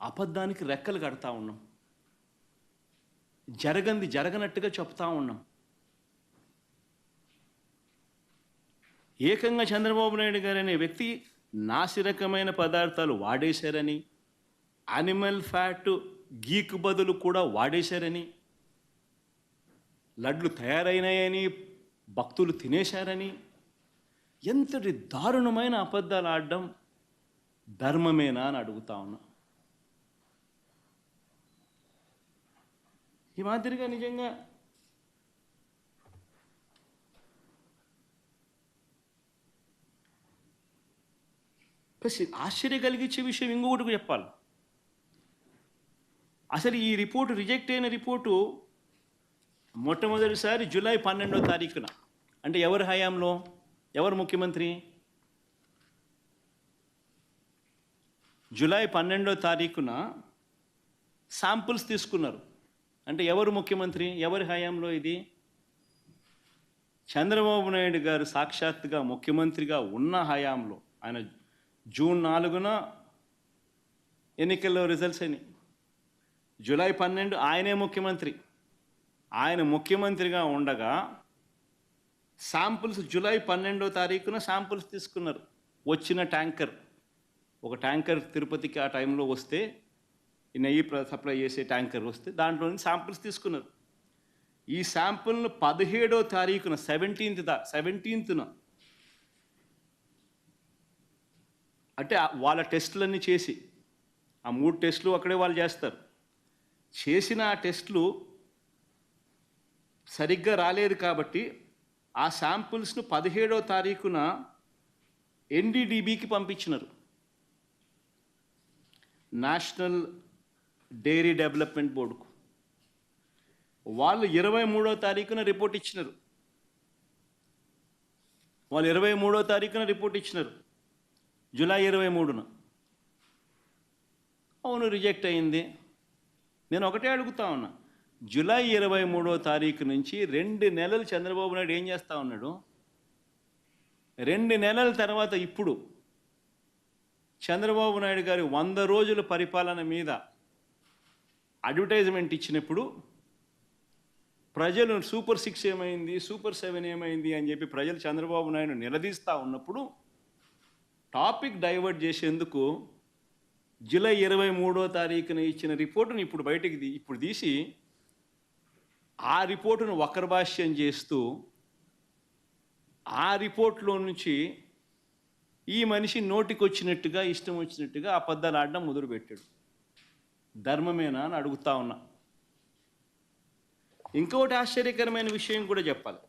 అబద్ధానికి రెక్కలు కడతా ఉన్నాం, జరగనట్టుగా చెప్తా ఉన్నాం. ఏకంగా చంద్రబాబు నాయుడు గారు అనే వ్యక్తి నాసిరకమైన పదార్థాలు వాడేశారని, యానిమల్ ఫ్యాట్ గీకు బదులు కూడా వాడేశారని, లడ్లు తయారైనాయని భక్తులు తినేశారని, ఎంతటి దారుణమైన అబద్ధాలు ఆడడం ధర్మమేనా అని అడుగుతా ఉన్నా. ఈ మాదిరిగా నిజంగా ప్లస్ ఆశ్చర్య కలిగించే విషయం ఇంకొకటి చెప్పాలి. అసలు ఈ రిపోర్టు రిజెక్ట్ అయిన రిపోర్టు మొట్టమొదటిసారి జూలై 12వ తారీఖున, అంటే ఎవరి హయాంలో, ఎవరు ముఖ్యమంత్రి? జూలై 12వ తారీఖున శాంపుల్స్ తీసుకున్నారు. అంటే ఎవరు ముఖ్యమంత్రి, ఎవరి హయాంలో ఇది? చంద్రబాబు నాయుడు గారు సాక్షాత్తుగా ముఖ్యమంత్రిగా ఉన్న హయాంలో. ఆయన జూన్ 4న ఎన్నికల్లో రిజల్ట్స్ అయినాయి. జూలై 12 ఆయనే ముఖ్యమంత్రి. ఆయన ముఖ్యమంత్రిగా ఉండగా శాంపుల్స్ జూలై 12వ తారీఖున శాంపుల్స్ తీసుకున్నారు. వచ్చిన ట్యాంకర్, ఒక ట్యాంకర్ తిరుపతికి ఆ టైంలో వస్తే, ఈ నెయ్యి సప్లై చేసే ట్యాంకర్ వస్తే దాంట్లో నుంచి శాంపుల్స్ తీసుకున్నారు. ఈ శాంపుల్ను 17వ తారీఖున 17న అంటే వాళ్ళ టెస్టులన్నీ చేసి, ఆ 3 టెస్టులు అక్కడే వాళ్ళు చేస్తారు. చేసిన ఆ టెస్టులు సరిగ్గా రాలేదు కాబట్టి ఆ శాంపుల్స్ను 17వ తారీఖున ఎన్డీడీబీకి పంపించినారు, నేషనల్ డైరీ డెవలప్మెంట్ బోర్డుకు. వాళ్ళు 23వ తారీఖున రిపోర్ట్ ఇచ్చినారు. జూలై 23న. అవును, రిజెక్ట్ అయింది. నేను ఒకటే అడుగుతా ఉన్నా, జూలై 23వ తారీఖు నుంచి 2 నెలలు చంద్రబాబు నాయుడు ఏం చేస్తూ ఉన్నాడు? 2 నెలల తర్వాత ఇప్పుడు చంద్రబాబు నాయుడు గారి 100 రోజుల పరిపాలన మీద అడ్వర్టైజ్మెంట్ ఇచ్చినప్పుడు ప్రజలు సూపర్ 6 ఏమైంది, సూపర్ 7 ఏమైంది అని చెప్పి ప్రజలు చంద్రబాబు నాయుడు నిలదీస్తూ ఉన్నప్పుడు టాపిక్ డైవర్ట్ చేసేందుకు జూలై 23వ తారీఖున ఇచ్చిన రిపోర్టును ఇప్పుడు తీసి ఆ రిపోర్టును వక్రభాష్యం చేస్తూ ఆ రిపోర్ట్లో నుంచి ఈ మనిషి నోటికొచ్చినట్టుగా, ఇష్టం వచ్చినట్టుగా అబద్ధాలు ఆడడం మొదలుపెట్టాడు. ధర్మమేనా అని అడుగుతా ఉన్నా. ఇంకొకటి ఆశ్చర్యకరమైన విషయం కూడా చెప్పాలి.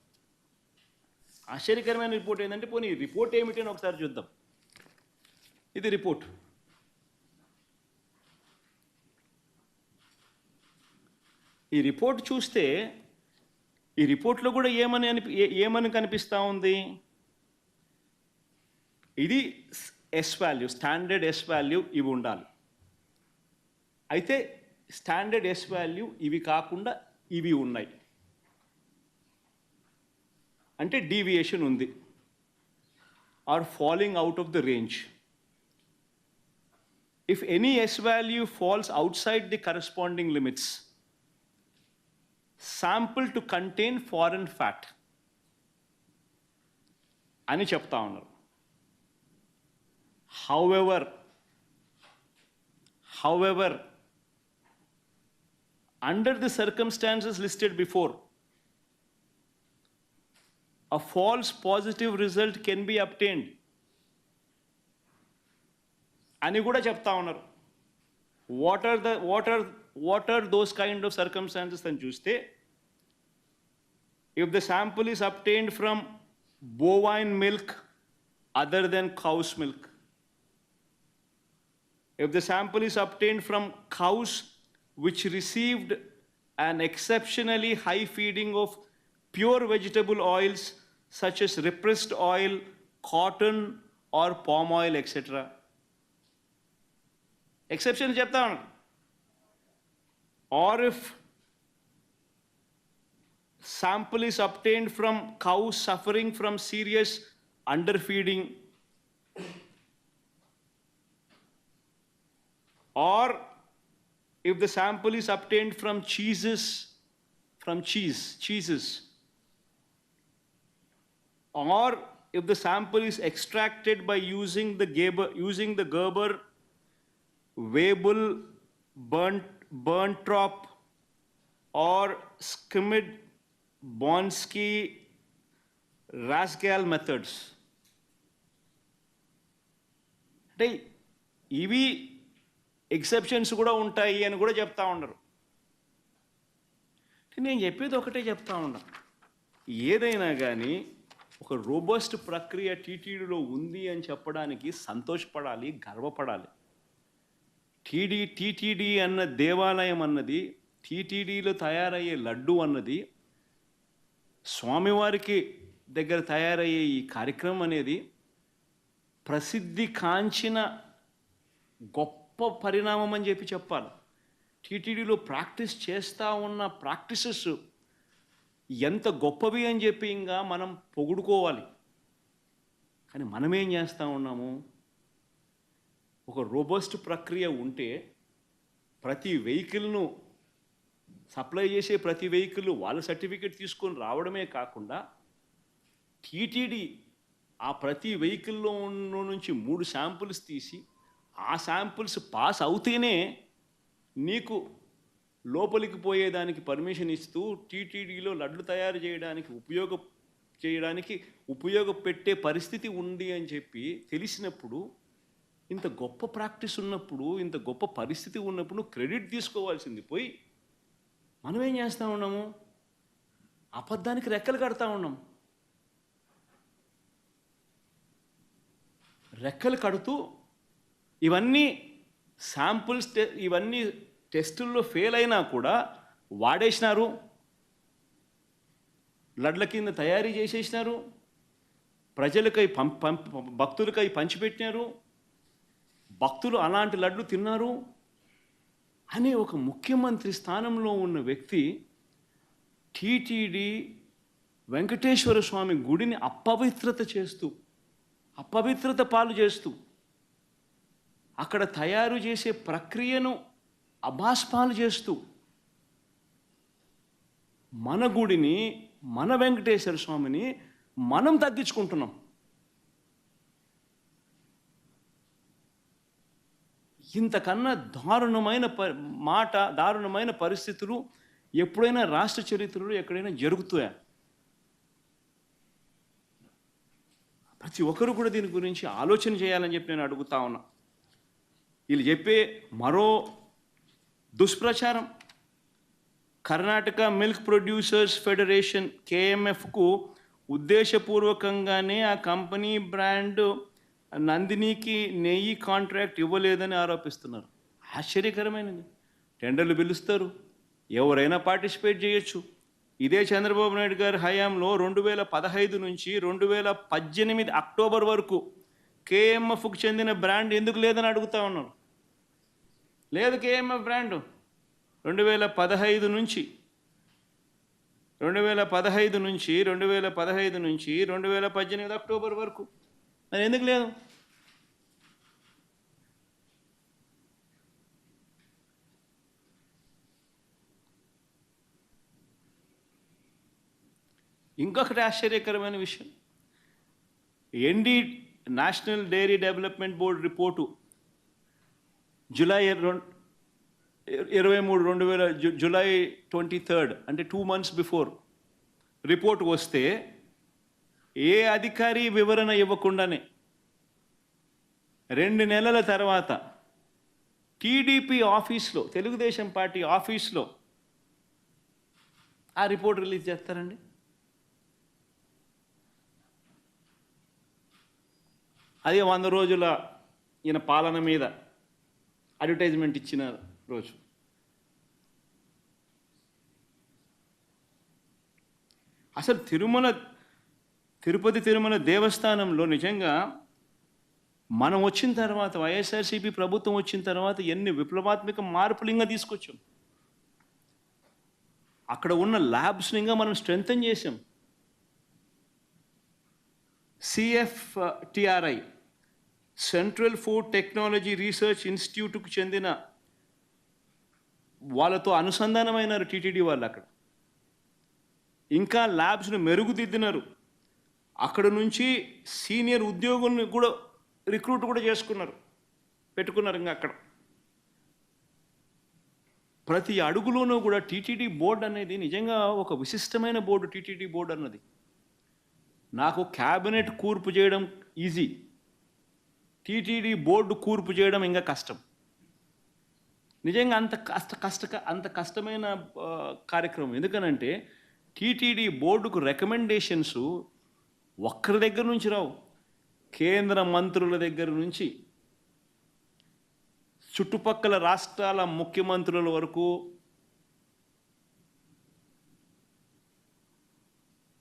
ఆశ్చర్యకరమైన రిపోర్ట్ ఏంటంటే, పోనీ రిపోర్ట్ ఏమిటి అని ఒకసారి చూద్దాం. ఇది రిపోర్ట్. ఈ రిపోర్ట్ చూస్తే ఈ రిపోర్ట్లో కూడా ఏమని కనిపిస్తూ ఉంది? ఇది S value, standard S value ఇవి ఉండాలి. అయితే స్టాండర్డ్ ఎస్ వాల్యూ ఇవి కాకుండా ఇవి ఉన్నాయి, అంటే డీవియేషన్ ఉంది, or falling out of the range. If any S value falls outside the corresponding limits, sample to contain foreign fat అని చెప్తా ఉన్నారు. However, under the circumstances listed before, a false positive result can be obtained అని కూడా చెప్తా ఉన్నారు. What are those kind of circumstances అని చూస్తే, if the sample is obtained from bovine milk other than cow's milk, if the sample is obtained from cow's which received an exceptionally high feeding of pure vegetable oils such as repressed oil, cotton or palm oil, etc. Exception చెప్తా ఉన్నాను. Or if sample is obtained from cows suffering from serious underfeeding, or if the sample is obtained from cheeses, or if the sample is extracted by using the Gerber, Weibull, Berntrop or Schmidt, Bonsky, Rascal methods. ఇవి exceptions కూడా ఉంటాయి అని కూడా చెప్తా ఉండరు. నేను చెప్పేది ఒకటే చెప్తా ఉన్నా, ఏదైనా కానీ ఒక రోబస్ట్ ప్రక్రియ టీటీడీలో ఉంది అని చెప్పడానికి సంతోషపడాలి, గర్వపడాలి. టీటీడీ అన్న దేవాలయం అన్నది, టీటీడీలో తయారయ్యే లడ్డు అన్నది, స్వామివారికి దగ్గర తయారయ్యే ఈ కార్యక్రమం అనేది ప్రసిద్ధి కాంచిన గొప్ప పరిణామం అని చెప్పాలి. టీటీడీలో ప్రాక్టీస్ చేస్తూ ఉన్న ప్రాక్టీసెస్ ఎంత గొప్పవి అని చెప్పి ఇంకా మనం పొగుడుకోవాలి. కానీ మనమేం చేస్తూ ఉన్నాము, ఒక రోబస్ట్ ప్రక్రియ ఉంటే ప్రతి వెహికల్ను సప్లై చేసే ప్రతి వెహికల్ వాళ్ళ సర్టిఫికేట్ తీసుకొని రావడమే కాకుండా టీటీడీ ఆ ప్రతి వెహికల్లో నుంచి 3 శాంపుల్స్ తీసి ఆ శాంపుల్స్ పాస్ అవుతేనే నీకు లోపలికి పోయేదానికి పర్మిషన్ ఇస్తూ టీటీడీలో లడ్లు తయారు చేయడానికి ఉపయోగపెట్టే పరిస్థితి ఉంది అని చెప్పి తెలిసినప్పుడు, ఇంత గొప్ప ప్రాక్టీస్ ఉన్నప్పుడు, ఇంత గొప్ప పరిస్థితి ఉన్నప్పుడు క్రెడిట్ తీసుకోవాల్సింది పోయి మనం ఏం చేస్తూ ఉన్నాము, అబద్ధానికి రెక్కలు కడతా ఉన్నాం. రెక్కలు కడుతూ ఇవన్నీ శాంపుల్స్ ఇవన్నీ టెస్టుల్లో ఫెయిల్ అయినా కూడా వాడేసినారు, లడ్ల కింద తయారీ చేసేసినారు, ప్రజలకై భక్తులకై పంచిపెట్టినారు, భక్తులు అలాంటి లడ్లు తిన్నారు అనే ఒక ముఖ్యమంత్రి స్థానంలో ఉన్న వ్యక్తి టీటీడీ వెంకటేశ్వర స్వామి గుడిని అపవిత్రత పాలు చేస్తూ అక్కడ తయారు చేసే ప్రక్రియను అభాస్పాలు చేస్తూ మన గుడిని, మన వెంకటేశ్వర స్వామిని మనం తగ్గించుకుంటున్నాం. ఇంతకన్నా దారుణమైన పరిస్థితులు ఎప్పుడైనా రాష్ట్ర చరిత్రలో ఎక్కడైనా జరుగుతాయా? ప్రతి ఒక్కరు కూడా దీని గురించి ఆలోచన చేయాలని చెప్పి నేను అడుగుతా ఉన్నా. వీళ్ళు చెప్పే మరో దుష్ప్రచారం, కర్ణాటక మిల్క్ ప్రొడ్యూసర్స్ ఫెడరేషన్ KMFకు ఉద్దేశపూర్వకంగానే ఆ కంపెనీ బ్రాండ్ నందినికి నెయ్యి కాంట్రాక్ట్ ఇవ్వలేదని ఆరోపిస్తున్నారు. ఆశ్చర్యకరమైనది. టెండర్లు పిలుస్తారు, ఎవరైనా పార్టిసిపేట్ చేయొచ్చు. ఇదే చంద్రబాబు నాయుడు గారి హయాంలో 2015 నుంచి 2018 అక్టోబర్ వరకు KMFకు చెందిన బ్రాండ్ ఎందుకు లేదని అడుగుతా ఉన్నారు. లేదు KMF బ్రాండు 2015 నుంచి 2018 అక్టోబర్ వరకు మరి ఎందుకు లేదు? ఇంకొకటి ఆశ్చర్యకరమైన విషయం, National Dairy Development Board report July 23 అంటే 2 months బిఫోర్ రిపోర్ట్ వస్తే ఏ అధికారి వివరణ ఇవ్వకుండానే 2 నెలల తర్వాత టీడీపీ ఆఫీస్లో, తెలుగుదేశం పార్టీ ఆఫీస్లో ఆ రిపోర్ట్ రిలీజ్ చేస్తారండి. అదే 100 రోజుల ఈయన పాలన మీద అడ్వర్టైజ్మెంట్ ఇచ్చిన రోజు. అసలు తిరుపతి తిరుమల దేవస్థానంలో నిజంగా మనం వచ్చిన తర్వాత, వైఎస్ఆర్సీపీ ప్రభుత్వం వచ్చిన తర్వాత ఎన్ని విప్లవాత్మక మార్పులు ఇంకా తీసుకొచ్చాం. అక్కడ ఉన్న ల్యాబ్స్ని ఇంకా మనం స్ట్రెంథన్ చేసాం. CFTRI central food technology research ఇన్స్టిట్యూట్కు చెందిన వాళ్ళతో అనుసంధానమైనారు టీటీడీ వాళ్ళు. అక్కడ ఇంకా ల్యాబ్స్ను మెరుగుదిద్దినారు. అక్కడ నుంచి సీనియర్ ఉద్యోగుల్ని కూడా రిక్రూట్ కూడా పెట్టుకున్నారు. ఇంకా అక్కడ ప్రతి అడుగులోనూ కూడా టీటీడీ బోర్డు అనేది నిజంగా ఒక విశిష్టమైన బోర్డు. టీటీడీ బోర్డు అన్నది నాకు క్యాబినెట్ కూర్పు చేయడం ఈజీ, టీటీడీ బోర్డు కూర్పు చేయడం ఇంకా కష్టం. నిజంగా అంత కష్టమైన కార్యక్రమం. ఎందుకనంటే టీటీడీ బోర్డుకు రికమెండేషన్స్ ఒక్కరి దగ్గర నుంచి రావు. కేంద్ర మంత్రుల దగ్గర నుంచి చుట్టుపక్కల రాష్ట్రాల ముఖ్యమంత్రుల వరకు,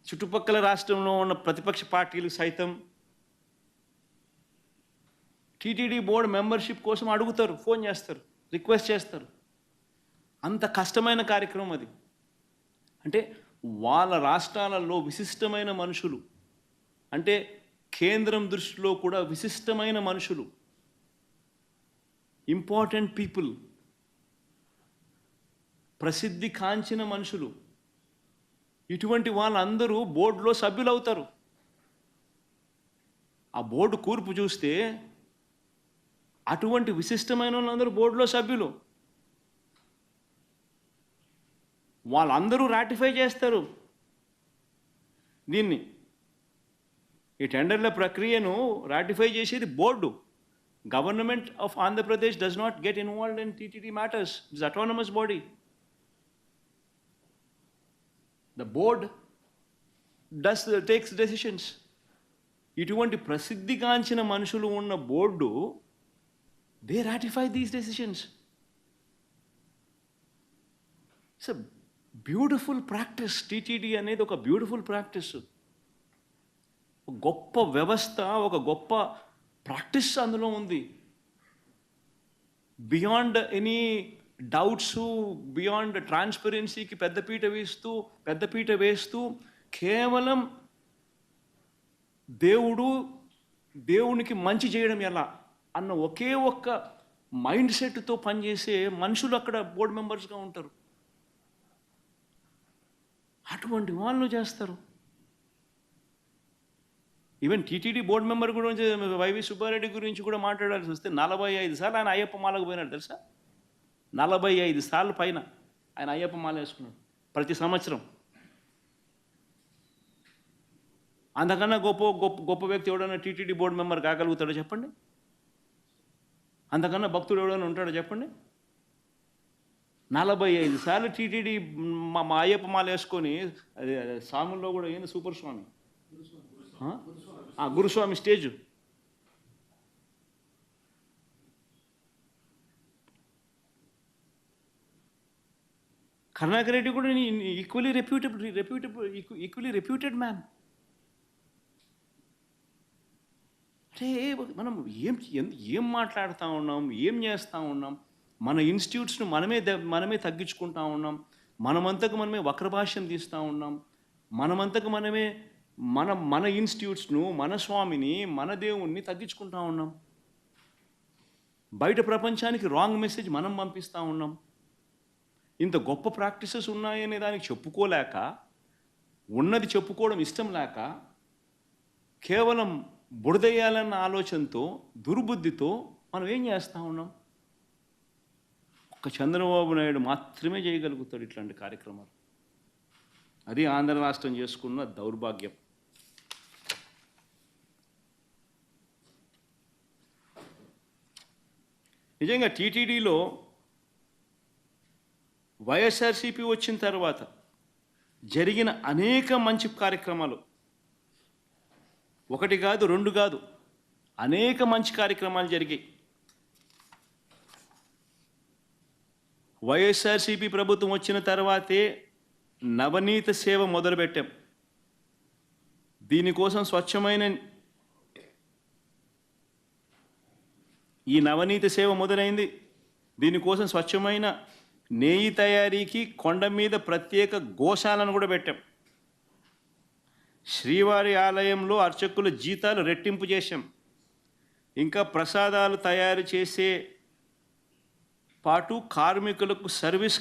చుట్టుపక్కల రాష్ట్రంలో ఉన్న ప్రతిపక్ష పార్టీలు సైతం టీటీడీ బోర్డు మెంబర్షిప్ కోసం అడుగుతారు, ఫోన్ చేస్తారు, రిక్వెస్ట్ చేస్తారు. అంత కష్టమైన కార్యక్రమం అది. అంటే వాళ్ళ రాష్ట్రాలలో విశిష్టమైన మనుషులు, అంటే కేంద్రం దృష్టిలో కూడా విశిష్టమైన మనుషులు, ఇంపార్టెంట్ పీపుల్, ప్రసిద్ధి కాంచిన మనుషులు, ఇటువంటి వాళ్ళందరూ బోర్డులో సభ్యులు అవుతారు. ఆ బోర్డు కూర్పు చూస్తే అటువంటి విశిష్టమైన వాళ్ళందరూ బోర్డులో సభ్యులు. వాళ్ళందరూ రాటిఫై చేస్తారు దీన్ని. ఈ టెండర్ల ప్రక్రియను రాటిఫై చేసేది board. Government of Andhra Pradesh does not get involved in TTD matters. It's autonomous body. The board takes decisions. ఇటువంటి ప్రసిద్ధిగాంచిన మనుషులు ఉన్న board, they ratify these decisions. It's a beautiful practice. TTD అనేది ఒక బ్యూటిఫుల్ ప్రాక్టీస్. ఒక గొప్ప వ్యవస్థ, ఒక గొప్ప ప్రాక్టీస్ అందులో ఉంది. బియాండ్ ఎనీ డౌట్స్, బియాండ్ ట్రాన్స్పరెన్సీకి పెద్దపీట వేస్తూ కేవలం దేవునికి మంచి చేయడం ఎలా అన్న ఒకే ఒక్క మైండ్ సెట్తో పనిచేసే మనుషులు అక్కడ బోర్డు మెంబర్స్గా ఉంటారు. అటువంటి వాళ్ళు చేస్తారు. ఈవెన్ టీటీడీ బోర్డు మెంబర్ గురించి వైవి సుబ్బారెడ్డి గురించి కూడా మాట్లాడాల్సి వస్తే 45 సార్లు ఆయన అయ్యప్ప మాలకు పోయినాడు తెలుసా. 45 సార్లు పైన ఆయన అయ్యప్ప మాల వేసుకున్నాడు ప్రతి సంవత్సరం. అంతకన్నా గొప్ప వ్యక్తి ఎవడన్నా టీటీడీ బోర్డు మెంబర్ కాగలుగుతాడో చెప్పండి? అంతకన్నా భక్తుడు ఎవడన్నా ఉంటాడో చెప్పండి? 45 సార్లు టీటీడీ మా అయ్యప్ప మాల వేసుకొని, అది స్వాముల్లో కూడా ఏంది సూపర్ స్వామి, గురుస్వామి స్టేజ్. కరుణాకర్ రెడ్డి కూడా ఈక్వలీ రెప్యూటెడ్ మ్యాన్. అంటే మనం ఏం మాట్లాడుతూ ఉన్నాం, ఏం చేస్తూ ఉన్నాం? మన ఇన్స్టిట్యూట్స్ను మనమే తగ్గించుకుంటా ఉన్నాం. మనమంతకు మనమే వక్రభాష్యం తీస్తూ ఉన్నాం. మనమంతకు మనమే మన ఇన్స్టిట్యూట్స్ను, మన స్వామిని, మన దేవుణ్ణి తగ్గించుకుంటా ఉన్నాం. బయట ప్రపంచానికి రాంగ్ మెసేజ్ మనం పంపిస్తూ ఉన్నాం. ఇంత గొప్ప ప్రాక్టీసెస్ ఉన్నాయనే దానికి చెప్పుకోలేక, ఉన్నది చెప్పుకోవడం ఇష్టం లేక, కేవలం బురదయ్యాలన్న ఆలోచనతో, దుర్బుద్ధితో మనం ఏం చేస్తూ ఉన్నాం? ఒక్క చంద్రబాబు నాయుడు మాత్రమే చేయగలుగుతాడు ఇట్లాంటి కార్యక్రమాలు. అది ఆంధ్ర రాష్ట్రం చేసుకున్న దౌర్భాగ్యం. నిజంగా టీటీడీలో వైఎస్ఆర్సీపీ వచ్చిన తర్వాత జరిగిన అనేక మంచి కార్యక్రమాలు, ఒకటి కాదు, రెండు కాదు, అనేక మంచి కార్యక్రమాలు జరిగాయి. వైఎస్ఆర్సీపీ ప్రభుత్వం వచ్చిన తర్వాతే నవనీత సేవ మొదలుపెట్టాం. దీనికోసం ఈ నవనీత సేవ మొదలైంది. దీనికోసం స్వచ్ఛమైన నెయ్యి తయారీకి కొండ మీద ప్రత్యేక గోశాలను కూడా పెట్టాం. శ్రీవారి ఆలయంలో అర్చకుల జీతాలు రెట్టింపు చేశాం. ఇంకా ప్రసాదాలు తయారు చేసే పాటు కార్మికులకు సర్వీస్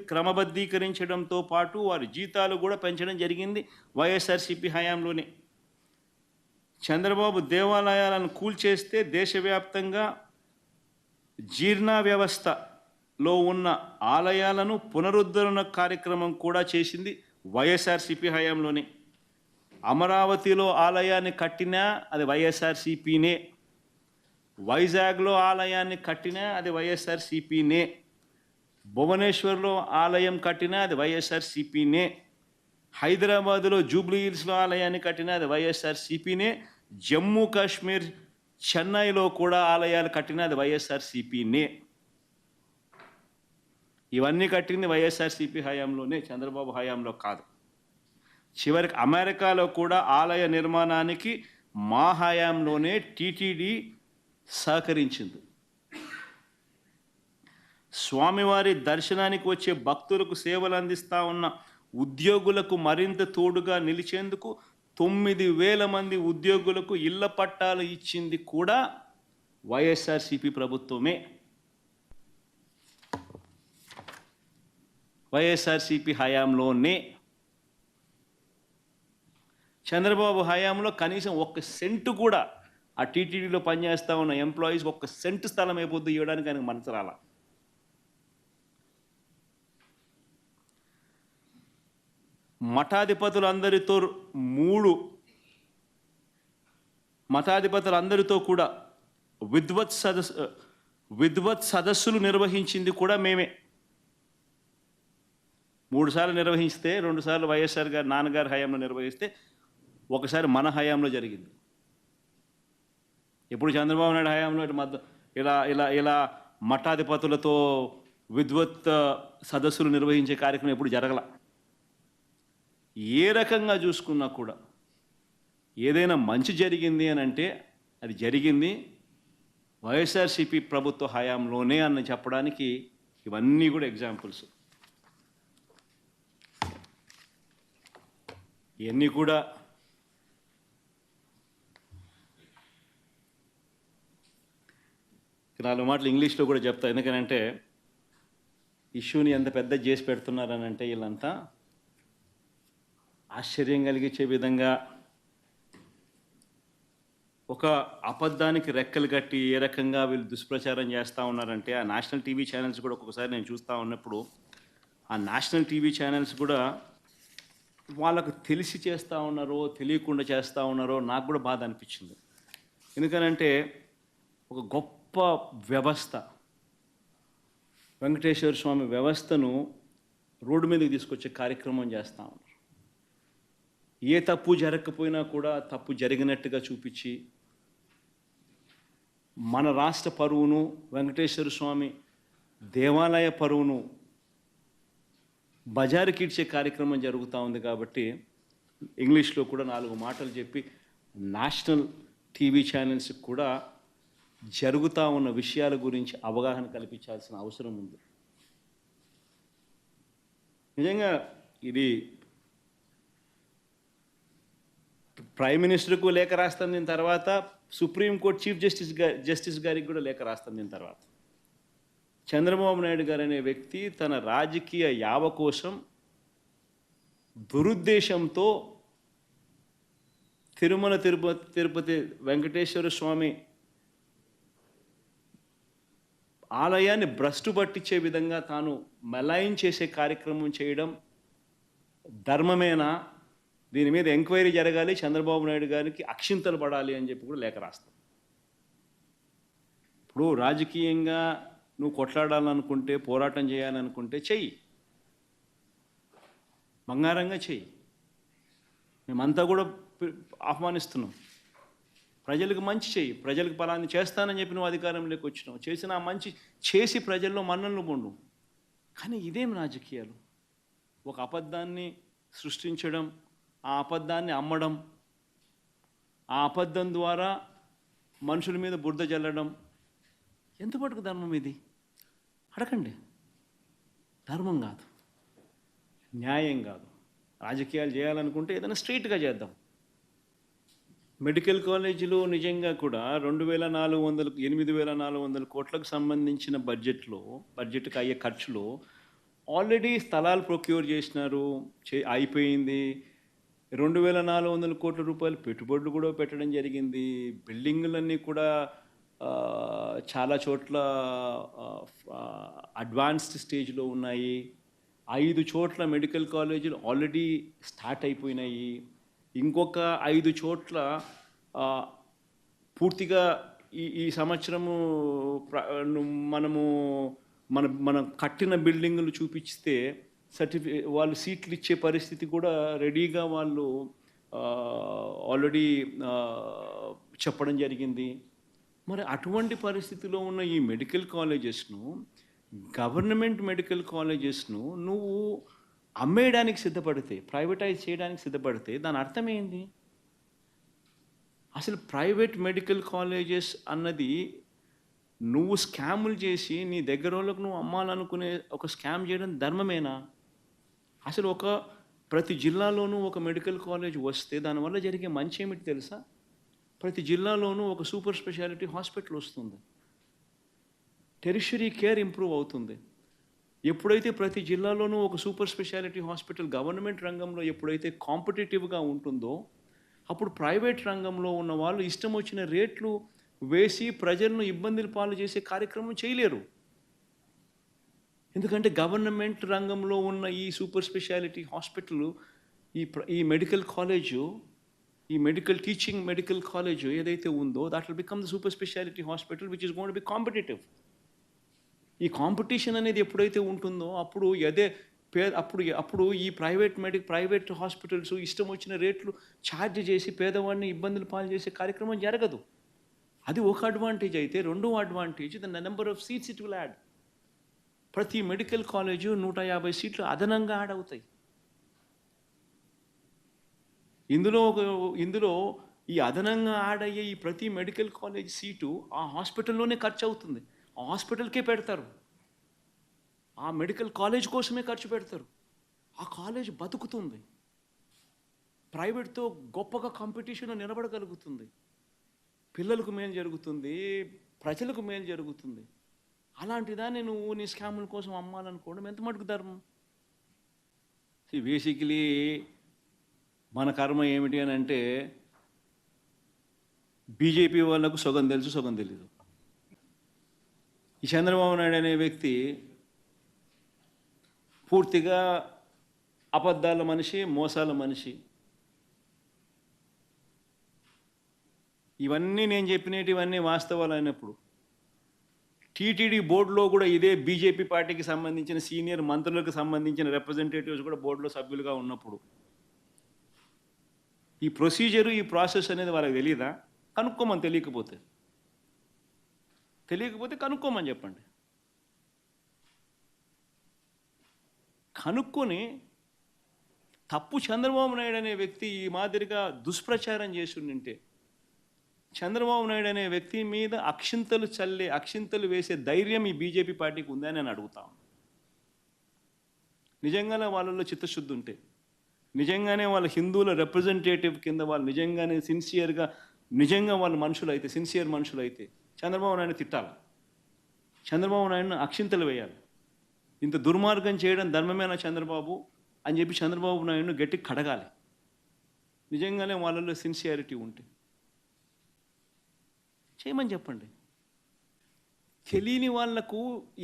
క్రమబద్ధీకరించడంతో పాటు వారి జీతాలు కూడా పెంచడం జరిగింది వైఎస్ఆర్సీపీ హయాంలోనే. చంద్రబాబు దేవాలయాలను కూల్చేస్తే దేశవ్యాప్తంగా జీర్ణ వ్యవస్థలో ఉన్న ఆలయాలను పునరుద్ధరణ కార్యక్రమం కూడా చేసింది వైఎస్ఆర్సీపీ హయాంలోనే. అమరావతిలో ఆలయాన్ని కట్టినా అది వైఎస్ఆర్సీపీనే. వైజాగ్లో ఆలయాన్ని కట్టినా అది వైఎస్ఆర్సీపీనే, భువనేశ్వర్లో ఆలయం కట్టినా అది వైఎస్ఆర్సీపీనే, హైదరాబాదులో జూబ్లీ హిల్స్లో ఆలయాన్ని కట్టినా అది వైఎస్ఆర్సీపీనే, జమ్మూ కాశ్మీర్ చెన్నైలో కూడా ఆలయాలు కట్టినా అది వైఎస్ఆర్సీపీనే. ఇవన్నీ కట్టింది వైఎస్ఆర్సీపీ హయాంలోనే, చంద్రబాబు హయాంలో కాదు. చివరికి అమెరికాలో కూడా ఆలయ నిర్మాణానికి మా హయాంలోనే టీటీడీ సహకరించింది. స్వామివారి దర్శనానికి వచ్చే భక్తులకు సేవలు అందిస్తూ ఉన్న ఉద్యోగులకు మరింత తోడుగా నిలిచేందుకు 9,000 మంది ఉద్యోగులకు ఇళ్ల పట్టాలు ఇచ్చింది కూడా వైఎస్ఆర్సీపీ ప్రభుత్వమే. వైఎస్ఆర్సీపీ హయాంలోనే. చంద్రబాబు హయాంలో కనీసం 1 సెంటు కూడా ఆ టీటీడీలో పనిచేస్తూ ఉన్న ఎంప్లాయీస్ 1 సెంటు స్థలం అయిపోద్దు ఇవ్వడానికి ఆయనకు మనసు రాల. మఠాధిపతులందరితో కూడా విద్వత్ సదస్సులు నిర్వహించింది కూడా మేమే. 3 సార్లు నిర్వహిస్తే, 2 సార్లు వైఎస్ఆర్ గారు నాన్నగారి హయాంలో నిర్వహిస్తే, ఒకసారి మన హయాంలో జరిగింది. ఇప్పుడు చంద్రబాబు నాయుడు హయాంలో ఇలా మఠాధిపతులతో విద్వత్ సదస్సులు నిర్వహించే కార్యక్రమం ఎప్పుడు జరగల. ఏ రకంగా చూసుకున్నా కూడా ఏదైనా మంచి జరిగింది అని అంటే అది జరిగింది వైఎస్ఆర్సీపీ ప్రభుత్వ హయాంలోనే అని చెప్పడానికి ఇవన్నీ కూడా ఎగ్జాంపుల్స్. ఇవన్నీ కూడా నాలుగు మాటలు ఇంగ్లీష్లో కూడా చెప్తా. ఎందుకనంటే ఇష్యూని ఎంత పెద్ద చేసి పెడుతున్నారనంటే వీళ్ళంతా ఆశ్చర్యం కలిగించే విధంగా ఒక అబద్ధానికి రెక్కలు కట్టి ఏ రకంగా వీళ్ళు దుష్ప్రచారం చేస్తూ ఉన్నారంటే, ఆ నేషనల్ టీవీ ఛానల్స్ కూడా ఒక్కొక్కసారి నేను చూస్తూ ఉన్నప్పుడు ఆ నేషనల్ టీవీ ఛానల్స్ కూడా వాళ్ళకు తెలిసి చేస్తూ ఉన్నారో తెలియకుండా చేస్తూ ఉన్నారో నాకు కూడా బాధ అనిపించింది. ఎందుకనంటే ఒక గొప్ప వ్యవస్థ, వెంకటేశ్వర స్వామి వ్యవస్థను రోడ్డు మీదకి తీసుకొచ్చే కార్యక్రమం చేస్తూ ఉన్నారు. ఏ తప్పు జరగకపోయినా కూడా తప్పు జరిగినట్టుగా చూపించి మన రాష్ట్ర పరువును, వెంకటేశ్వర స్వామి దేవాలయ పరువును బజారుకిడ్చే కార్యక్రమం జరుగుతూ ఉంది. కాబట్టి ఇంగ్లీష్లో కూడా 4 మాటలు చెప్పి నేషనల్ టీవీ ఛానల్స్కి కూడా జరుగుతూ ఉన్న విషయాల గురించి అవగాహన కల్పించాల్సిన అవసరం ఉంది. నిజంగా ఇది ప్రైమ్ మినిస్టర్కు లేఖ రాస్తాం, దీని తర్వాత సుప్రీంకోర్టు చీఫ్ జస్టిస్ గారికి కూడా లేఖ రాస్తాం. దీని తర్వాత చంద్రబాబు నాయుడు గారు అనే వ్యక్తి తన రాజకీయ యావ కోసం దురుద్దేశంతో తిరుమల తిరుపతి వెంకటేశ్వర స్వామి ఆలయాన్ని భ్రష్టు పట్టించే విధంగా తాను మెలైన్ చేసే కార్యక్రమం చేయడం ధర్మమేనా, దీని మీద ఎంక్వైరీ జరగాలి, చంద్రబాబు నాయుడు గారికి అక్షింతలు పడాలి అని చెప్పి కూడా లేఖ రాస్తాం. ఇప్పుడు రాజకీయంగా నువ్వు కొట్లాడాలనుకుంటే, పోరాటం చేయాలనుకుంటే చెయ్యి, బంగారంగా చెయ్యి. మేమంతా కూడా ఆహ్వానిస్తున్నాం. ప్రజలకు మంచి చెయ్యి, ప్రజలకు ఫలాన్ని చేస్తానని చెప్పి నువ్వు అధికారంలోకి వచ్చినావు, చేసిన ఆ మంచి చేసి ప్రజల్లో మన్ననలు పొందు. కానీ ఇదేం రాజకీయాలు? ఒక అబద్ధాన్ని సృష్టించడం, ఆ అబద్ధాన్ని అమ్మడం, ఆ అబద్ధం ద్వారా మనుషుల మీద బురద జల్లడం ఎంతమటుకు ధర్మం ఇది? అడగండి. ధర్మం కాదు, న్యాయం కాదు. రాజకీయాలు చేయాలనుకుంటే ఏదైనా స్ట్రైట్గా చేద్దాం. మెడికల్ కాలేజీలో నిజంగా కూడా 8,400 కోట్లకు సంబంధించిన బడ్జెట్కి అయ్యే ఖర్చులో ఆల్రెడీ స్థలాలు ప్రొక్యూర్ చేసినారు, అయిపోయింది. 2,400 కోట్ల రూపాయలు పెట్టుబడులు కూడా పెట్టడం జరిగింది. బిల్డింగులన్నీ కూడా చాలా చోట్ల అడ్వాన్స్డ్ స్టేజ్లో ఉన్నాయి. 5 చోట్ల మెడికల్ కాలేజీలు ఆల్రెడీ స్టార్ట్ అయిపోయినాయి. ఇంకొక 5 చోట్ల పూర్తిగా ఈ సంవత్సరము మనము మనం కట్టిన బిల్డింగులు చూపిస్తే వాళ్ళు సీట్లు ఇచ్చే పరిస్థితి కూడా రెడీగా వాళ్ళు ఆల్రెడీ చెప్పడం జరిగింది. మరి అటువంటి పరిస్థితిలో ఉన్న ఈ మెడికల్ కాలేజెస్ను, గవర్నమెంట్ మెడికల్ కాలేజెస్ను నువ్వు అమ్మేయడానికి సిద్ధపడితే, ప్రైవేటైజ్ చేయడానికి సిద్ధపడితే దాని అర్థం ఏంది? అసలు ప్రైవేట్ మెడికల్ కాలేజెస్ అన్నది నువ్వు స్కాములు చేసి నీ దగ్గర వాళ్ళకు నువ్వు అమ్మాలనుకునే ఒక స్కామ్ చేయడం ధర్మమేనా? అసలు ప్రతి జిల్లాలోనూ ఒక మెడికల్ కాలేజ్ వస్తే దానివల్ల జరిగే మంచి ఏమిటి తెలుసా? ప్రతి జిల్లాలోనూ ఒక సూపర్ స్పెషాలిటీ హాస్పిటల్ వస్తుంది, టెరిషరీ కేర్ ఇంప్రూవ్ అవుతుంది. ఎప్పుడైతే ప్రతి జిల్లాలోనూ ఒక సూపర్ స్పెషాలిటీ హాస్పిటల్ గవర్నమెంట్ రంగంలో ఎప్పుడైతే కాంపిటేటివ్గా ఉంటుందో, అప్పుడు ప్రైవేట్ రంగంలో ఉన్న వాళ్ళు ఇష్టం వచ్చిన రేట్లు వేసి ప్రజలను ఇబ్బందులు పాలు చేసే కార్యక్రమం చేయలేరు. ఎందుకంటే గవర్నమెంట్ రంగంలో ఉన్న ఈ సూపర్ స్పెషాలిటీ హాస్పిటల్, ఈ మెడికల్ కాలేజు, ఈ మెడికల్ కాలేజ్ ఏదైతే ఉందో that will become the super speciality hospital which is going to be competitive. ఈ కాంపిటీషన్ అనేది ఎప్పుడైతే ఉంటుందో అప్పుడు ఈ ప్రైవేట్ హాస్పిటల్స్ ఇష్టం వచ్చిన రేట్లు ఛార్జ్ చేసి పేదవాడిని ఇబ్బందులు పాలు చేసే కార్యక్రమం జరగదు. అది ఒక అడ్వాంటేజ్ అయితే, రెండో advantage the number of seats it will add. ప్రతి మెడికల్ కాలేజు 150 సీట్లు అదనంగా యాడ్ అవుతాయి. ఇందులో ఈ అదనంగా యాడ్ అయ్యే ఈ ప్రతి మెడికల్ కాలేజ్ సీటు ఆ హాస్పిటల్లోనే ఖర్చు అవుతుంది. ఆ హాస్పిటల్కే పెడతారు, ఆ మెడికల్ కాలేజ్ కోసమే ఖర్చు పెడతారు. ఆ కాలేజ్ బతుకుతుంది, ప్రైవేట్తో గొప్పగా కాంపిటీషన్లో నిలబడగలుగుతుంది, పిల్లలకు మేలు జరుగుతుంది, ప్రజలకు మేలు జరుగుతుంది. అలాంటి దాన్ని నువ్వు నీ స్కాముల కోసం అమ్మాలనుకోవడం ఎంత మటుకు ధర్మం? బేసికలీ మన కర్మ ఏమిటి అని అంటే, బీజేపీ వాళ్ళకు సగం తెలుసు, సగం తెలీదు. ఈ చంద్రబాబు నాయుడు అనే వ్యక్తి పూర్తిగా అబద్ధాల మనిషి, మోసాల మనిషి. ఇవన్నీ నేను చెప్పినటివన్నీ వాస్తవాలు అయినప్పుడు టీటీడీ బోర్డులో కూడా ఇదే బీజేపీ పార్టీకి సంబంధించిన సీనియర్ మంత్రులకు సంబంధించిన రిప్రజెంటేటివ్స్ కూడా బోర్డులో సభ్యులుగా ఉన్నప్పుడు ఈ ప్రొసీజరు, ఈ ప్రాసెస్ అనేది వాళ్ళకి తెలియదా? కనుక్కోమని. తెలియకపోతే కనుక్కోమని చెప్పండి. కనుక్కొని తప్పు చంద్రబాబు నాయుడు అనే వ్యక్తి ఈ మాదిరిగా దుష్ప్రచారం చేస్తుంటే, చంద్రబాబు నాయుడు అనే వ్యక్తి మీద అక్షింతలు వేసే ధైర్యం ఈ బీజేపీ పార్టీకి ఉందని నేను అడుగుతాను. నిజంగానే వాళ్ళలో చిత్తశుద్ధి ఉంటే, నిజంగానే వాళ్ళ హిందువుల రిప్రజెంటేటివ్ కింద వాళ్ళు నిజంగానే సిన్సియర్గా, నిజంగా వాళ్ళ మనుషులైతే, సిన్సియర్ మనుషులైతే చంద్రబాబు నాయుడు తిట్టాలి, చంద్రబాబు నాయుడును అక్షింతలు వేయాలి. ఇంత దుర్మార్గం చేయడం ధర్మమేనా చంద్రబాబు అని చెప్పి చంద్రబాబు నాయుడును గట్టి కడగాలి. నిజంగానే వాళ్ళలో సిన్సియారిటీ ఉంటే చేయమని చెప్పండి. తెలియని వాళ్లకు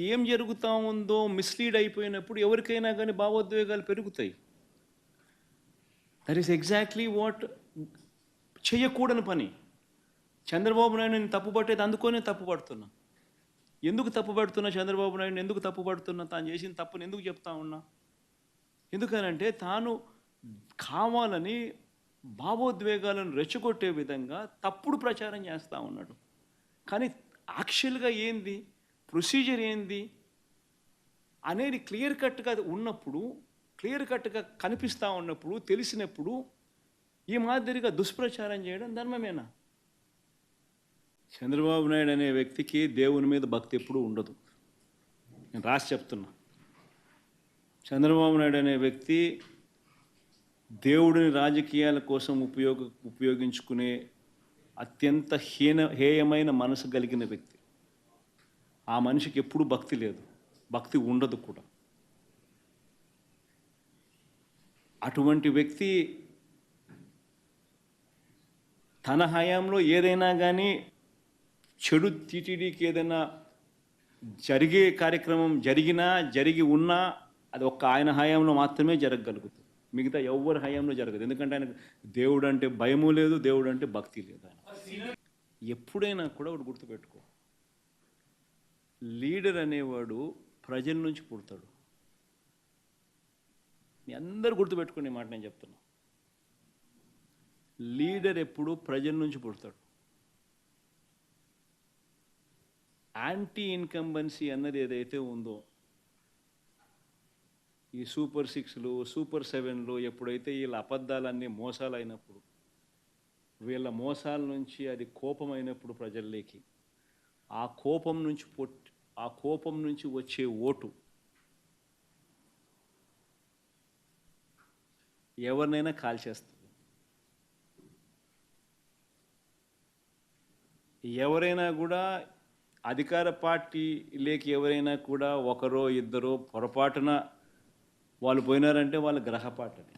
ఏం జరుగుతూ ఉందో మిస్లీడ్ అయిపోయినప్పుడు ఎవరికైనా కానీ భావోద్వేగాలు పెరుగుతాయి. దట్ ఈస్ ఎగ్జాక్ట్లీ వాట్ చేయకూడని పని. చంద్రబాబు నాయుడు నేను తప్పుపట్టేది అందుకోనే తప్పుపడుతున్నా. ఎందుకు తప్పుపడుతున్నా? చంద్రబాబు నాయుడు ఎందుకు తప్పుపడుతున్నా? తాను చేసిన తప్పుని ఎందుకు చెప్తా ఉన్నా? ఎందుకనంటే తాను కావాలని భావోద్వేగాలను రెచ్చగొట్టే విధంగా తప్పుడు ప్రచారం చేస్తూ ఉన్నాడు. కానీ యాక్చువల్గా ఏంది, ప్రొసీజర్ ఏంది అనేది క్లియర్ కట్గా ఉన్నప్పుడు, క్లియర్ కట్గా కనిపిస్తూ ఉన్నప్పుడు, తెలిసినప్పుడు ఈ మాదిరిగా దుష్ప్రచారం చేయడం ధర్మమేనా? చంద్రబాబు నాయుడు అనే వ్యక్తికి దేవుని మీద భక్తి ఎప్పుడూ ఉండదు. నేను రాసి చెప్తున్నా. చంద్రబాబు నాయుడు అనే వ్యక్తి దేవుడిని రాజకీయాల కోసం ఉపయోగించుకునే అత్యంత హేయమైన మనసు కలిగిన వ్యక్తి. ఆ మనిషికి ఎప్పుడూ భక్తి లేదు, భక్తి ఉండదు కూడా. అటువంటి వ్యక్తి తన హయాంలో ఏదైనా కానీ చెడు టీటీడీకి ఏదైనా జరిగే కార్యక్రమం జరిగి ఉన్నా అది ఒక్క ఆయన హయాంలో మాత్రమే జరగగలుగుతుంది. మిగతా ఎవరి హయాంలో జరగదు. ఎందుకంటే ఆయనకు దేవుడు అంటే భయము లేదు, దేవుడు అంటే భక్తి లేదు. ఆయన ఎప్పుడైనా కూడా ఒకటి గుర్తుపెట్టుకో, లీడర్ అనేవాడు ప్రజల నుంచి పుడతాడు. మీ అందరూ గుర్తుపెట్టుకునే మాట నేను చెప్తున్నా. లీడర్ ఎప్పుడు ప్రజల నుంచి పుడతాడు. యాంటీ ఇన్కంబెన్సీ అన్నది ఏదైతే ఉందో, ఈ సూపర్ 6లు సూపర్ 7లు ఎప్పుడైతే వీళ్ళ అబద్ధాలన్నీ మోసాలు అయినప్పుడు, వీళ్ళ మోసాల నుంచి అది కోపం అయినప్పుడు ప్రజల్లోకి, ఆ కోపం నుంచి వచ్చే ఓటు ఎవరినైనా కాల్చేస్తుంది. ఎవరైనా కూడా అధికార పార్టీలోకి ఎవరైనా కూడా ఒకరో ఇద్దరో పొరపాటున వాళ్ళు పోయినారంటే వాళ్ళ గ్రహపాటని.